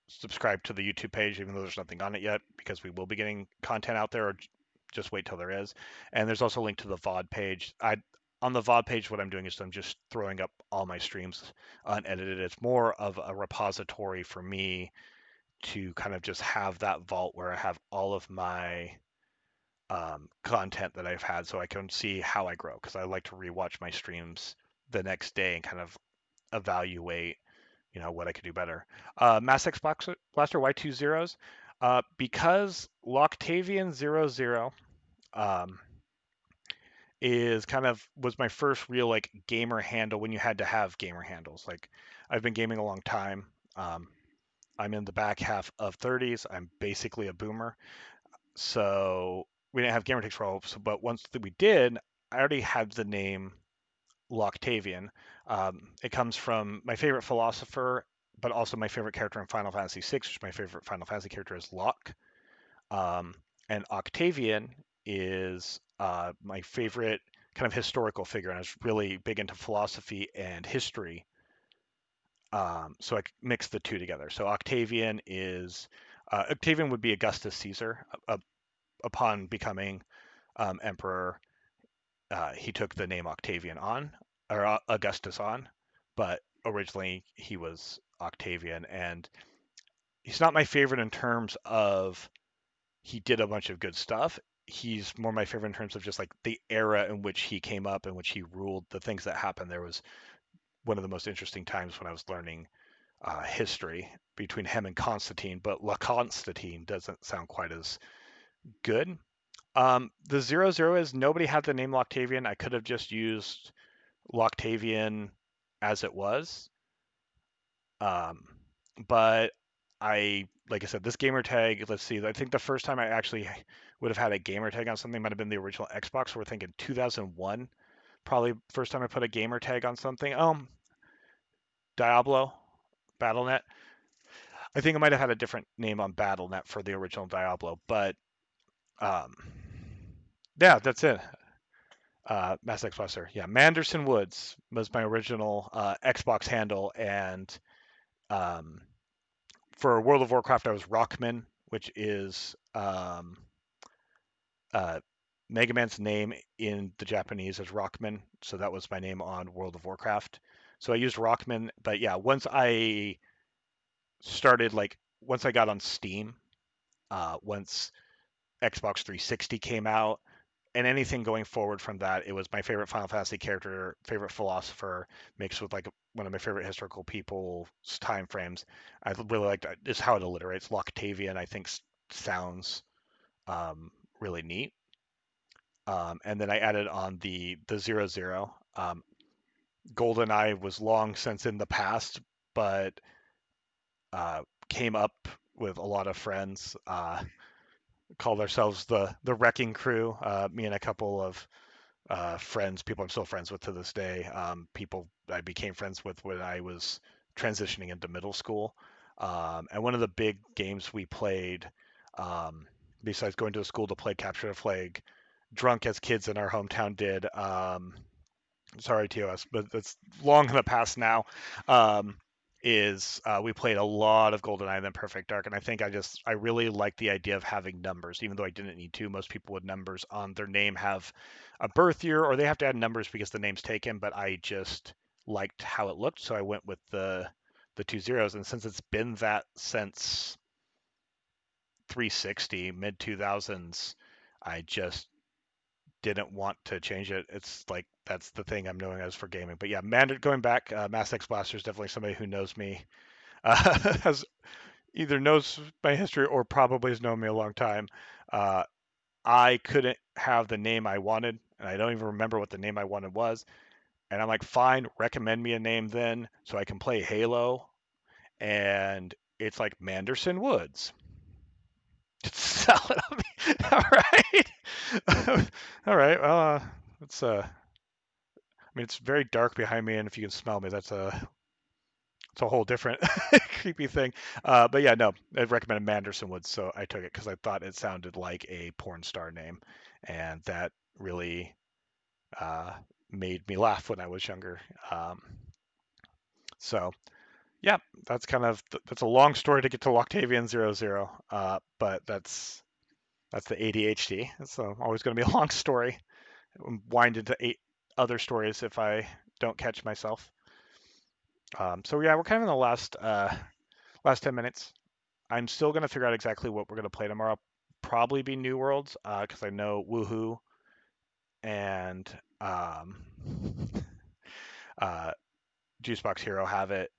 subscribe to the YouTube page, even though there's nothing on it yet, because we will be getting content out there, or just wait till there is. And there's also a link to the VOD page. On the VOD page, what I'm doing is I'm just throwing up all my streams unedited. It's more of a repository for me to kind of just have that vault where I have all of my content that I've had, so I can see how I grow, because I like to rewatch my streams the next day and kind of evaluate, what I could do better. Mass X Blaster Y20s, because Loctavian00 um, is kind of was my first real like gamer handle when you had to have gamer handles. Like I've been gaming a long time. I'm in the back half of 30s. I'm basically a boomer. So we didn't have gamer tags for all, but once we did, I already had the name Loctavian. It comes from my favorite philosopher, but also my favorite character in Final Fantasy VI, which my favorite Final Fantasy character is Locke. Um, and Octavian is my favorite kind of historical figure, and I was really big into philosophy and history. So I mixed the two together. So Octavian would be Augustus Caesar. Upon becoming emperor, he took the name Octavian on, or Augustus on, but originally he was Octavian, and he's not my favorite in terms of he did a bunch of good stuff. He's more my favorite in terms of just like the era in which he came up, in which he ruled, the things that happened. There was one of the most interesting times when I was learning history between him and Constantine, but La Constantine doesn't sound quite as good. The 00 is nobody had the name Loctavian. I could have just used Loctavian as it was. Um, but like I said, this gamer tag, let's see, I think the first time I actually would have had a gamer tag on something might have been the original Xbox. So we're thinking 2001, probably first time I put a gamer tag on something. Diablo, Battle.net. I think I might have had a different name on Battle.net for the original Diablo, but um, yeah, that's it. Mass X Buster. Yeah, Manderson Woods was my original Xbox handle, and um, for World of Warcraft, I was Rockman, which is uh, Mega Man's name in the Japanese is Rockman, so that was my name on World of Warcraft. So I used Rockman, but yeah, once I got on Steam, once Xbox 360 came out, and anything going forward from that, it was my favorite Final Fantasy character, favorite philosopher, mixed with like one of my favorite historical people's time frames. I really liked just how it alliterates. Loctavian, I think, sounds really neat. And then I added on the 00. GoldenEye was long since in the past, but came up with a lot of friends. Called ourselves the Wrecking Crew. Me and a couple of friends, people I'm still friends with to this day, people I became friends with when I was transitioning into middle school. And one of the big games we played, besides going to the school to play Capture the Flag, drunk as kids in our hometown did. Sorry, TOS, but it's long in the past now. Um, is we played a lot of GoldenEye and then Perfect Dark, and I really like the idea of having numbers, even though I didn't need to. Most people with numbers on their name have a birth year, or they have to add numbers because the name's taken. But I just liked how it looked, so I went with the two zeros. And since it's been that since 360 mid 2000s, I just didn't want to change it. It's like that's the thing I'm knowing as for gaming. But yeah, going back, Mass X Blaster is definitely somebody who knows me, has either knows my history or probably has known me a long time. Uh, I couldn't have the name I wanted, and I don't even remember what the name I wanted was. And I'm like, fine, recommend me a name then, so I can play Halo. And it's like Manderson Woods. Sell it on me. All right. All right. Well, it's I mean, it's very dark behind me, and if you can smell me, it's a whole different creepy thing. But yeah, no, I recommended Manderson Woods, so I took it because I thought it sounded like a porn star name, and that really uh, made me laugh when I was younger. Um, so yeah, that's a long story to get to Octavian 00. But that's the ADHD. So always going to be a long story. Wind into 8 other stories if I don't catch myself. So yeah, we're kind of in the last 10 minutes. I'm still gonna figure out exactly what we're gonna play tomorrow. Probably be New Worlds, because I know Woohoo and uh, Juicebox Hero have it.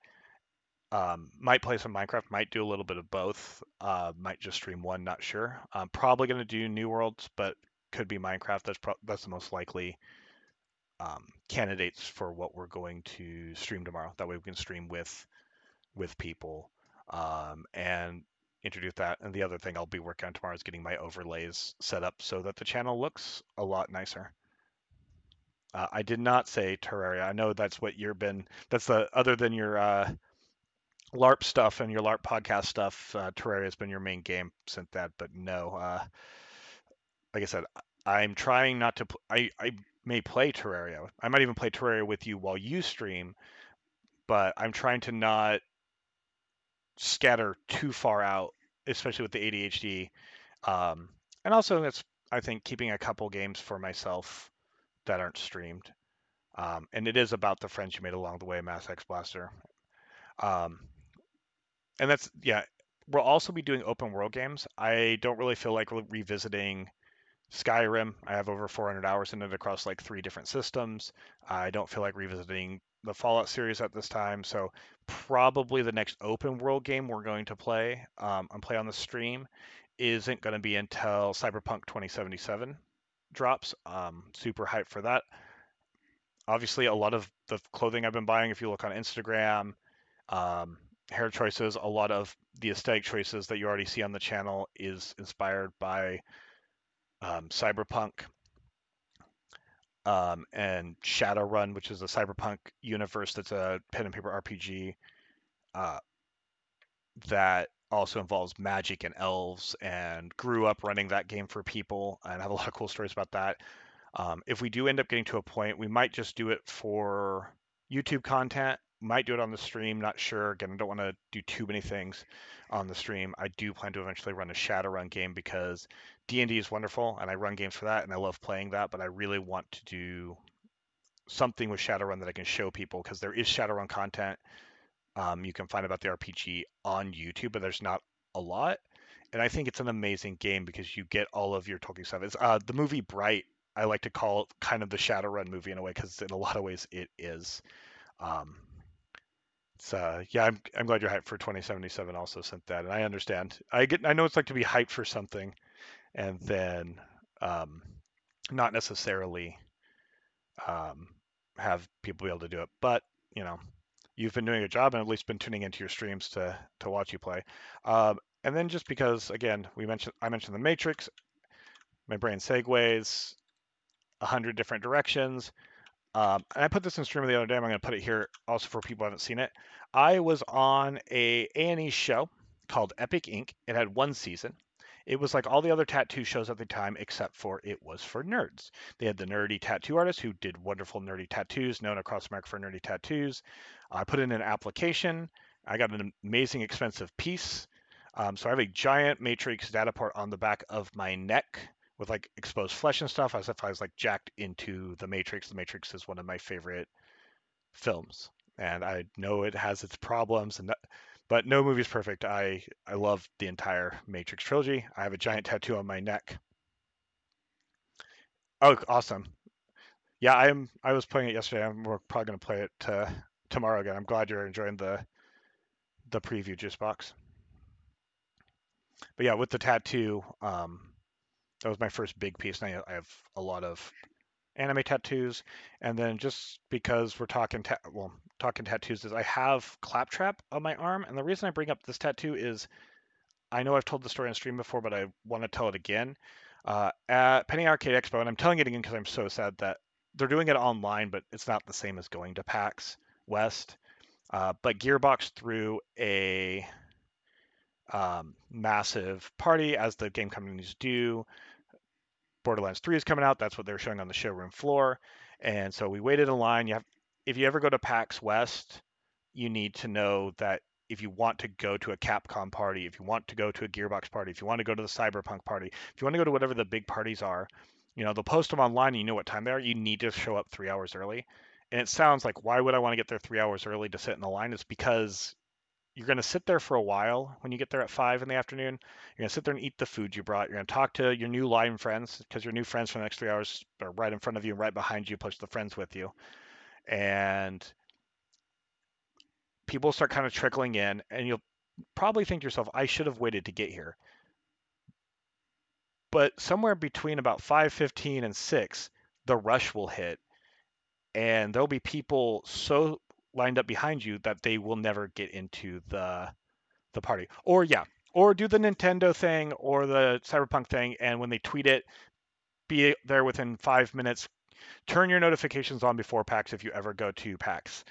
Might play some Minecraft. Might do a little bit of both. Might just stream one. Not sure. I'm probably gonna do New Worlds, but could be Minecraft. That's the most likely candidates for what we're going to stream tomorrow. That way we can stream with people, and introduce that. And the other thing I'll be working on tomorrow is getting my overlays set up so that the channel looks a lot nicer. I did not say Terraria. I know that's what you've been. That's the other than your LARP stuff and your LARP podcast stuff. Terraria has been your main game since that. But no, like I said, I'm trying not to. I may play Terraria. I might even play Terraria with you while you stream. But I'm trying to not scatter too far out, especially with the ADHD. Um, and also, it's I think keeping a couple games for myself that aren't streamed. And it is about the friends you made along the way, Mass X Blaster. Um, and that's yeah. We'll also be doing open world games. I don't really feel like revisiting Skyrim. I have over 400 hours in it across like 3 different systems. I don't feel like revisiting the Fallout series at this time. So probably the next open world game we're going to play and play on the stream isn't going to be until Cyberpunk 2077 drops. Super hyped for that. Obviously, a lot of the clothing I've been buying, if you look on Instagram, um, hair choices, a lot of the aesthetic choices that you already see on the channel is inspired by Cyberpunk, and Shadowrun, which is a cyberpunk universe that's a pen and paper RPG uh, that also involves magic and elves, and grew up running that game for people and have a lot of cool stories about that. If we do end up getting to a point, we might just do it for YouTube content. Might do it on the stream, not sure. Again, I don't want to do too many things on the stream. I do plan to eventually run a Shadowrun game because D&D is wonderful, and I run games for that, and I love playing that. But I really want to do something with Shadowrun that I can show people because there is Shadowrun content you can find about the RPG on YouTube, but there's not a lot. And I think it's an amazing game because you get all of your Tolkien stuff. It's the movie Bright. I like to call it kind of the Shadowrun movie in a way because in a lot of ways it is. Um, so yeah, I'm glad you're hyped for 2077. Also sent that, and I understand. I know it's like to be hyped for something and then um, not necessarily um, have people be able to do it. But you know, you've been doing a job and at least been tuning into your streams to watch you play. And then just because again I mentioned the Matrix, my brain segues 100 different directions. And I put this in stream the other day. I'm going to put it here also for people who haven't seen it. I was on a A&E show called Epic Inc. It had one season. It was like all the other tattoo shows at the time, except for it was for nerds. They had the nerdy tattoo artist who did wonderful nerdy tattoos, known across America for nerdy tattoos. I put in an application. I got an amazing expensive piece. So I have a giant matrix data port on the back of my neck with like exposed flesh and stuff, as if I was like jacked into the Matrix. The Matrix is one of my favorite films, and I know it has its problems, and but no movie's perfect. I love the entire Matrix trilogy. I have a giant tattoo on my neck. Oh, awesome! Yeah, I was playing it yesterday. We're probably gonna play it tomorrow again. I'm glad you're enjoying the preview juice box. But yeah, with the tattoo, that was my first big piece. And I have a lot of anime tattoos, and then just because we're talking talking tattoos, is I have claptrap on my arm, and the reason I bring up this tattoo is I know I've told the story on stream before, but I want to tell it again. At Penny Arcade Expo, and I'm telling it again because I'm so sad that they're doing it online, but it's not the same as going to PAX West. But Gearbox threw a massive party, as the game companies do. Borderlands 3 is coming out. That's what they're showing on the showroom floor. And so we waited in line. If you ever go to PAX West, you need to know that if you want to go to a Capcom party, if you want to go to a Gearbox party, if you want to go to the Cyberpunk party, if you want to go to whatever the big parties are, they'll post them online and you know what time they are. You need to show up 3 hours early. And it sounds like, why would I want to get there 3 hours early to sit in the line? It's because you're going to sit there for a while when you get there at 5 in the afternoon. You're going to sit there and eat the food you brought. You're going to talk to your new line friends because your new friends for the next 3 hours are right in front of you and right behind you, plus the friends with you. And people start kind of trickling in, and you'll probably think to yourself, I should have waited to get here. But somewhere between about 5:15 and 6, the rush will hit, and there'll be people so lined up behind you that they will never get into the party. Or yeah, or do the Nintendo thing or the Cyberpunk thing, and when they tweet it, be there within 5 minutes. Turn your notifications on before PAX if you ever go to PAX.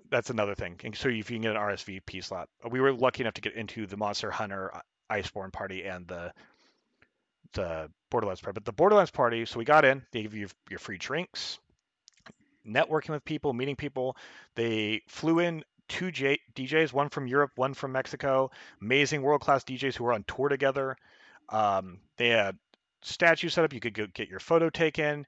That's another thing. And so if you can get an RSVP slot. We were lucky enough to get into the Monster Hunter Iceborne party and the Borderlands party. But the Borderlands party, so we got in, they give you your free drinks, networking with people, meeting people. They flew in two DJs, one from Europe, one from Mexico, amazing world class DJs who were on tour together. They had statues set up. You could go get your photo taken.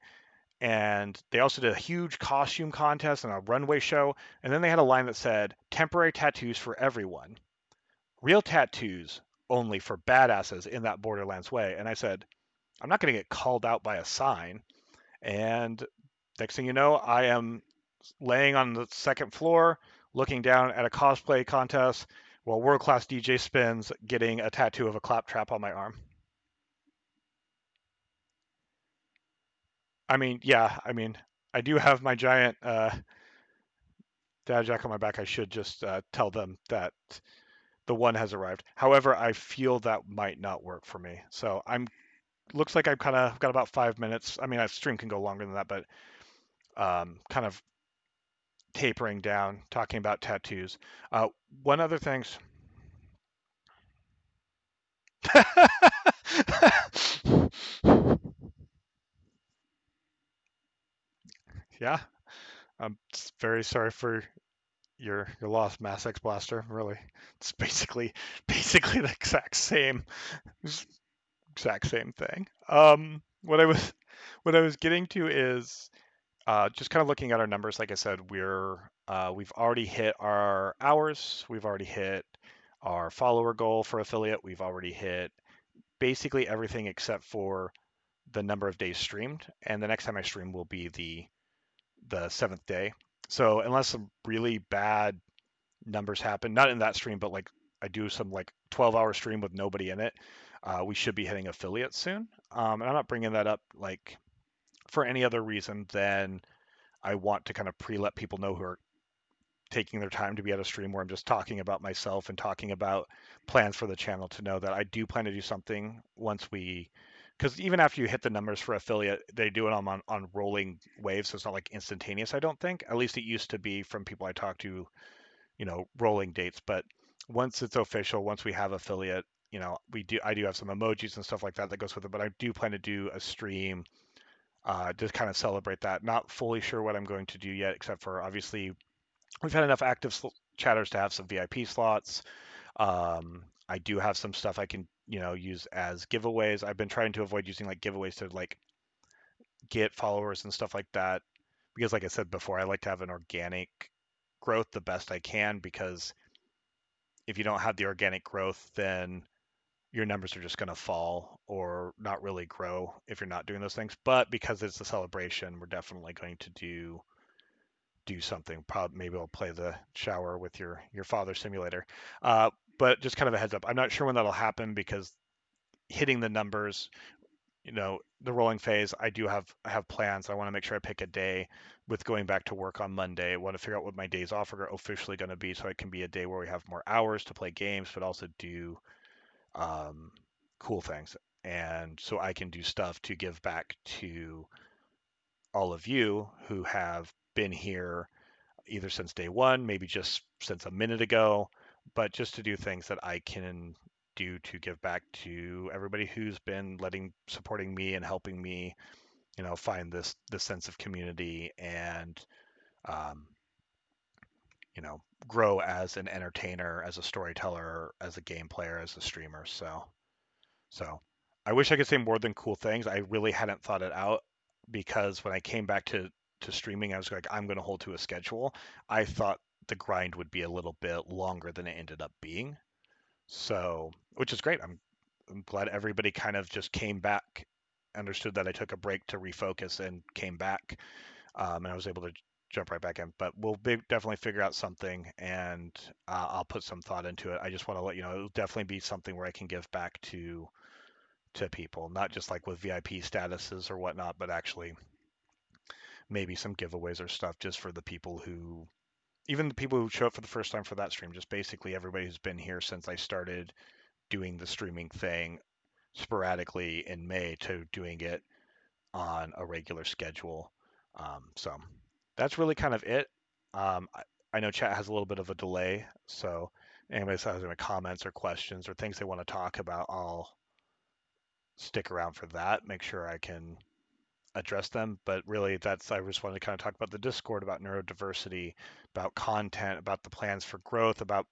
And they also did a huge costume contest and a runway show. And then they had a line that said, temporary tattoos for everyone. Real tattoos only for badasses in that Borderlands way. And I said, I'm not going to get called out by a sign. And next thing you know, I am laying on the second floor, looking down at a cosplay contest while world class DJ spins, getting a tattoo of a claptrap on my arm. I mean, yeah, I mean, I do have my giant dad jack on my back. I should just tell them that the one has arrived. However, I feel that might not work for me. So I'm looks like I've kind of got about 5 minutes. I mean, a stream can go longer than that, but kind of tapering down, talking about tattoos. One other things. Yeah, I'm very sorry for your loss, Mass X Blaster. Really, it's basically the exact same thing. What I was getting to is just kind of looking at our numbers. Like I said, we've already hit our hours. We've already hit our follower goal for affiliate. We've already hit basically everything except for the number of days streamed. And the next time I stream will be the seventh day. So unless some really bad numbers happen, not in that stream, but like I do some like 12-hour stream with nobody in it, we should be hitting affiliates soon. And I'm not bringing that up like for any other reason than I want to kind of pre-let people know who are taking their time to be at a stream where I'm just talking about myself and talking about plans for the channel to know that I do plan to do something once we, because even after you hit the numbers for affiliate, they do it on rolling waves, so it's not like instantaneous. I don't think. At least it used to be from people I talked to rolling dates. But once it's official, once we have affiliate, I do have some emojis and stuff like that that goes with it. But I do plan to do a stream to kind of celebrate that. Not fully sure what I'm going to do yet, except for obviously we've had enough active chatters to have some VIP slots. I do have some stuff I can, use as giveaways. I've been trying to avoid using like giveaways to like get followers and stuff like that because, like I said before, I like to have an organic growth the best I can because if you don't have the organic growth, then your numbers are just going to fall or not really grow if you're not doing those things. But because it's a celebration, we're definitely going to do something. Probably maybe I'll play the shower with your father simulator. But just kind of a heads up, I'm not sure when that'll happen because hitting the numbers, the rolling phase, I have plans. I want to make sure I pick a day with going back to work on Monday. I want to figure out what my days off are officially going to be so it can be a day where we have more hours to play games, but also do um, cool things. And so I can do stuff to give back to all of you who have been here either since day one, maybe just since a minute ago, but just to do things that I can do to give back to everybody who's been supporting me and helping me, find this sense of community and um, grow as an entertainer, as a storyteller, as a game player, as a streamer. So I wish I could say more than cool things. I really hadn't thought it out because when I came back to streaming, I was like, I'm going to hold to a schedule. I thought the grind would be a little bit longer than it ended up being. So, which is great. I'm glad everybody kind of just came back, understood that I took a break to refocus and came back, and I was able to jump right back in. But definitely figure out something, and I'll put some thought into it. I just want to let you know it'll definitely be something where I can give back to people, not just like with VIP statuses or whatnot, but actually maybe some giveaways or stuff just for the people who, even the people who show up for the first time for that stream, just basically everybody who's been here since I started doing the streaming thing sporadically in May to doing it on a regular schedule. So that's really kind of it. I know chat has a little bit of a delay, so anybody has any comments or questions or things they want to talk about, I'll stick around for that. Make sure I can address them. But really, I just wanted to kind of talk about the Discord, about neurodiversity, about content, about the plans for growth, about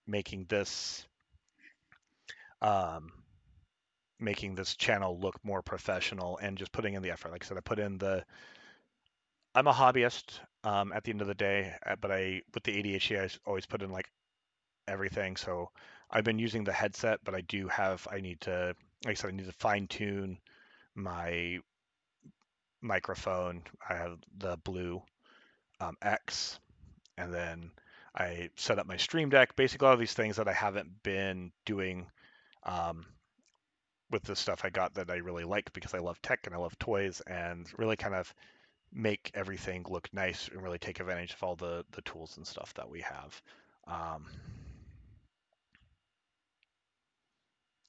um, making this channel look more professional and just putting in the effort. Like I said, I'm a hobbyist at the end of the day, but with the ADHD, always put in like everything. So I've been using the headset, but I need to, like I said, I need to fine tune my microphone. I have the Blue X, and then I set up my Stream Deck. Basically, all these things that I haven't been doing um, with the stuff I got that I really like because I love tech and I love toys and really kind of make everything look nice and really take advantage of all the tools and stuff that we have. Um,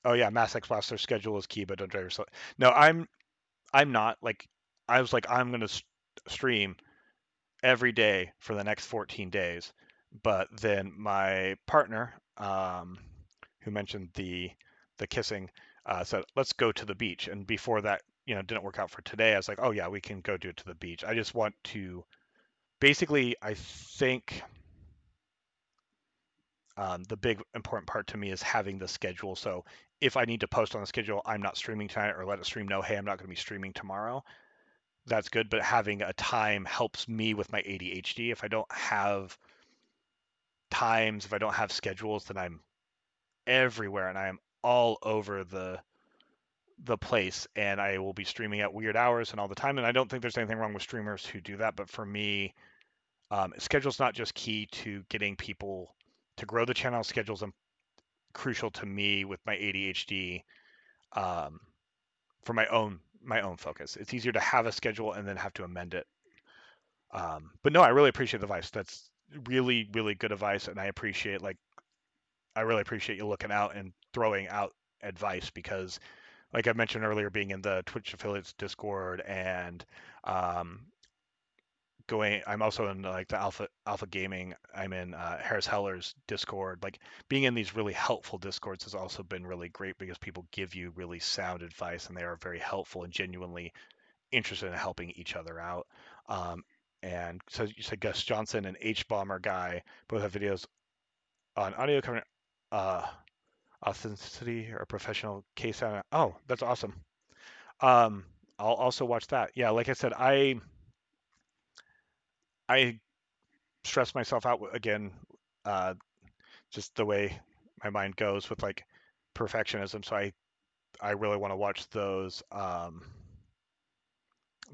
oh yeah, Mass X Blaster schedule is key, but don't drive yourself. No, I'm not like I was like I'm gonna stream every day for the next 14 days. But then my partner, who mentioned the kissing, said, "Let's go to the beach." And before that, didn't work out for today. I was like, "Oh yeah, we can go do it to the beach." I just want to basically, I think the big important part to me is having the schedule. So if I need to post on the schedule, I'm not streaming tonight, or let it stream know, hey, I'm not going to be streaming tomorrow. That's good. But having a time helps me with my ADHD. If I don't have times, if I don't have schedules, then I'm everywhere and I am all over the place and I will be streaming at weird hours and all the time. And I don't think there's anything wrong with streamers who do that, but for me, schedule's not just key to getting people to grow the channel. Schedule's crucial to me with my ADHD um, for my own focus. It's easier to have a schedule and then have to amend it. But no, I really appreciate the advice. That's really, really good advice, and I really appreciate you looking out and throwing out advice because, like I mentioned earlier, being in the Twitch affiliates Discord and um, I'm also in like the alpha gaming. I'm in Harris Heller's Discord. Like being in these really helpful Discords has also been really great because people give you really sound advice and they are very helpful and genuinely interested in helping each other out. Um, and so you said Gus Johnson and H Bomber guy both have videos on audio covering uh, authenticity or professional case sound. Oh, that's awesome. Um, I'll also watch that. Yeah, like I said, I stress myself out again, uh, just the way my mind goes with like perfectionism. So I really want to watch those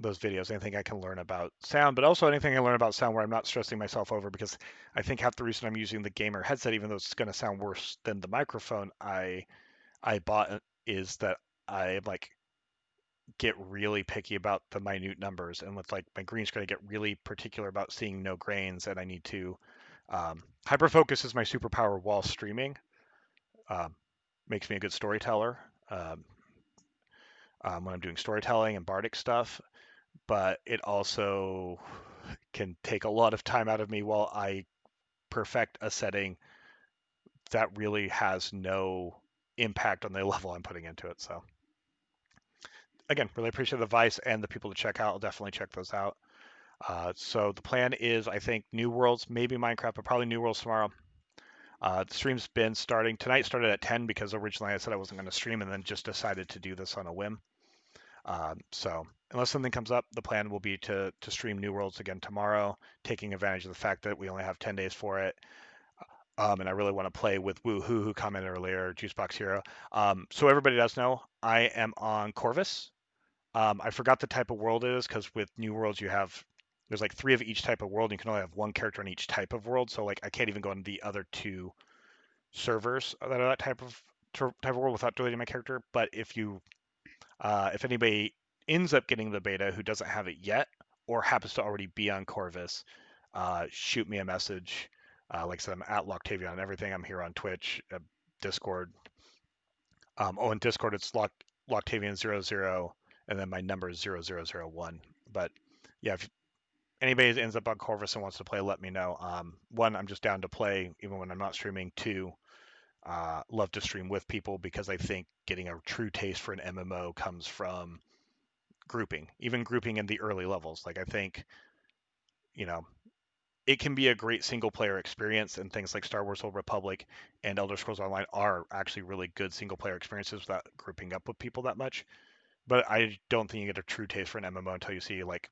videos. Anything I can learn about sound, but also anything I learn about sound where I'm not stressing myself over because I think half the reason I'm using the gamer headset, even though it's going to sound worse than the microphone I bought, is that I like get really picky about the minute numbers and with like my green screen I get really particular about seeing no grains and I need to hyperfocus is my superpower while streaming. um, Makes me a good storyteller um, when I'm doing storytelling and bardic stuff, but it also can take a lot of time out of me while I perfect a setting that really has no impact on the level I'm putting into it. So again, really appreciate the advice and the people to check out. I'll definitely check those out. So the plan is, I think, New Worlds, maybe Minecraft, but probably New Worlds tomorrow. The stream's been starting tonight. Started at 10 because originally I said I wasn't going to stream, and then just decided to do this on a whim. So unless something comes up, the plan will be to stream New Worlds again tomorrow, taking advantage of the fact that we only have 10 days for it. And I really want to play with Woohoo, who commented earlier, Juicebox Hero. So everybody does know I am on Corvus. I forgot the type of world it is because with New Worlds you have there's like three of each type of world. And you can only have one character in each type of world. So like I can't even go on the other two servers that are that type of world without deleting my character. But if anybody ends up getting the beta who doesn't have it yet or happens to already be on Corvus, shoot me a message. Like I said, I'm at Loctavia on everything. I'm here on Twitch, Discord. In Discord it's Loctavian00, and then my number is 0001. But yeah, if anybody ends up on Corvus and wants to play, let me know. One, I'm just down to play even when I'm not streaming. Two, love to stream with people because I think getting a true taste for an MMO comes from grouping, even grouping in the early levels. Like I think, you know, it can be a great single player experience, and things like Star Wars Old Republic and Elder Scrolls Online are actually really good single player experiences without grouping up with people that much. But I don't think you get a true taste for an MMO until you see like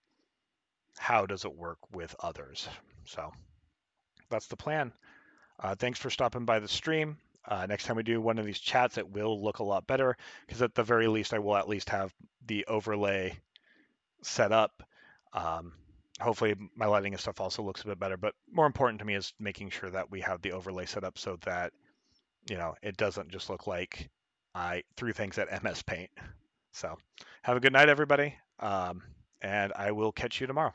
how does it work with others. So that's the plan. Thanks for stopping by the stream. Next time we do one of these chats, it will look a lot better because at the very least, I will at least have the overlay set up. Um, Hopefully, my lighting and stuff also looks a bit better. But more important to me is making sure that we have the overlay set up so that it doesn't just look like I threw things at MS Paint. So, have a good night, everybody, and I will catch you tomorrow.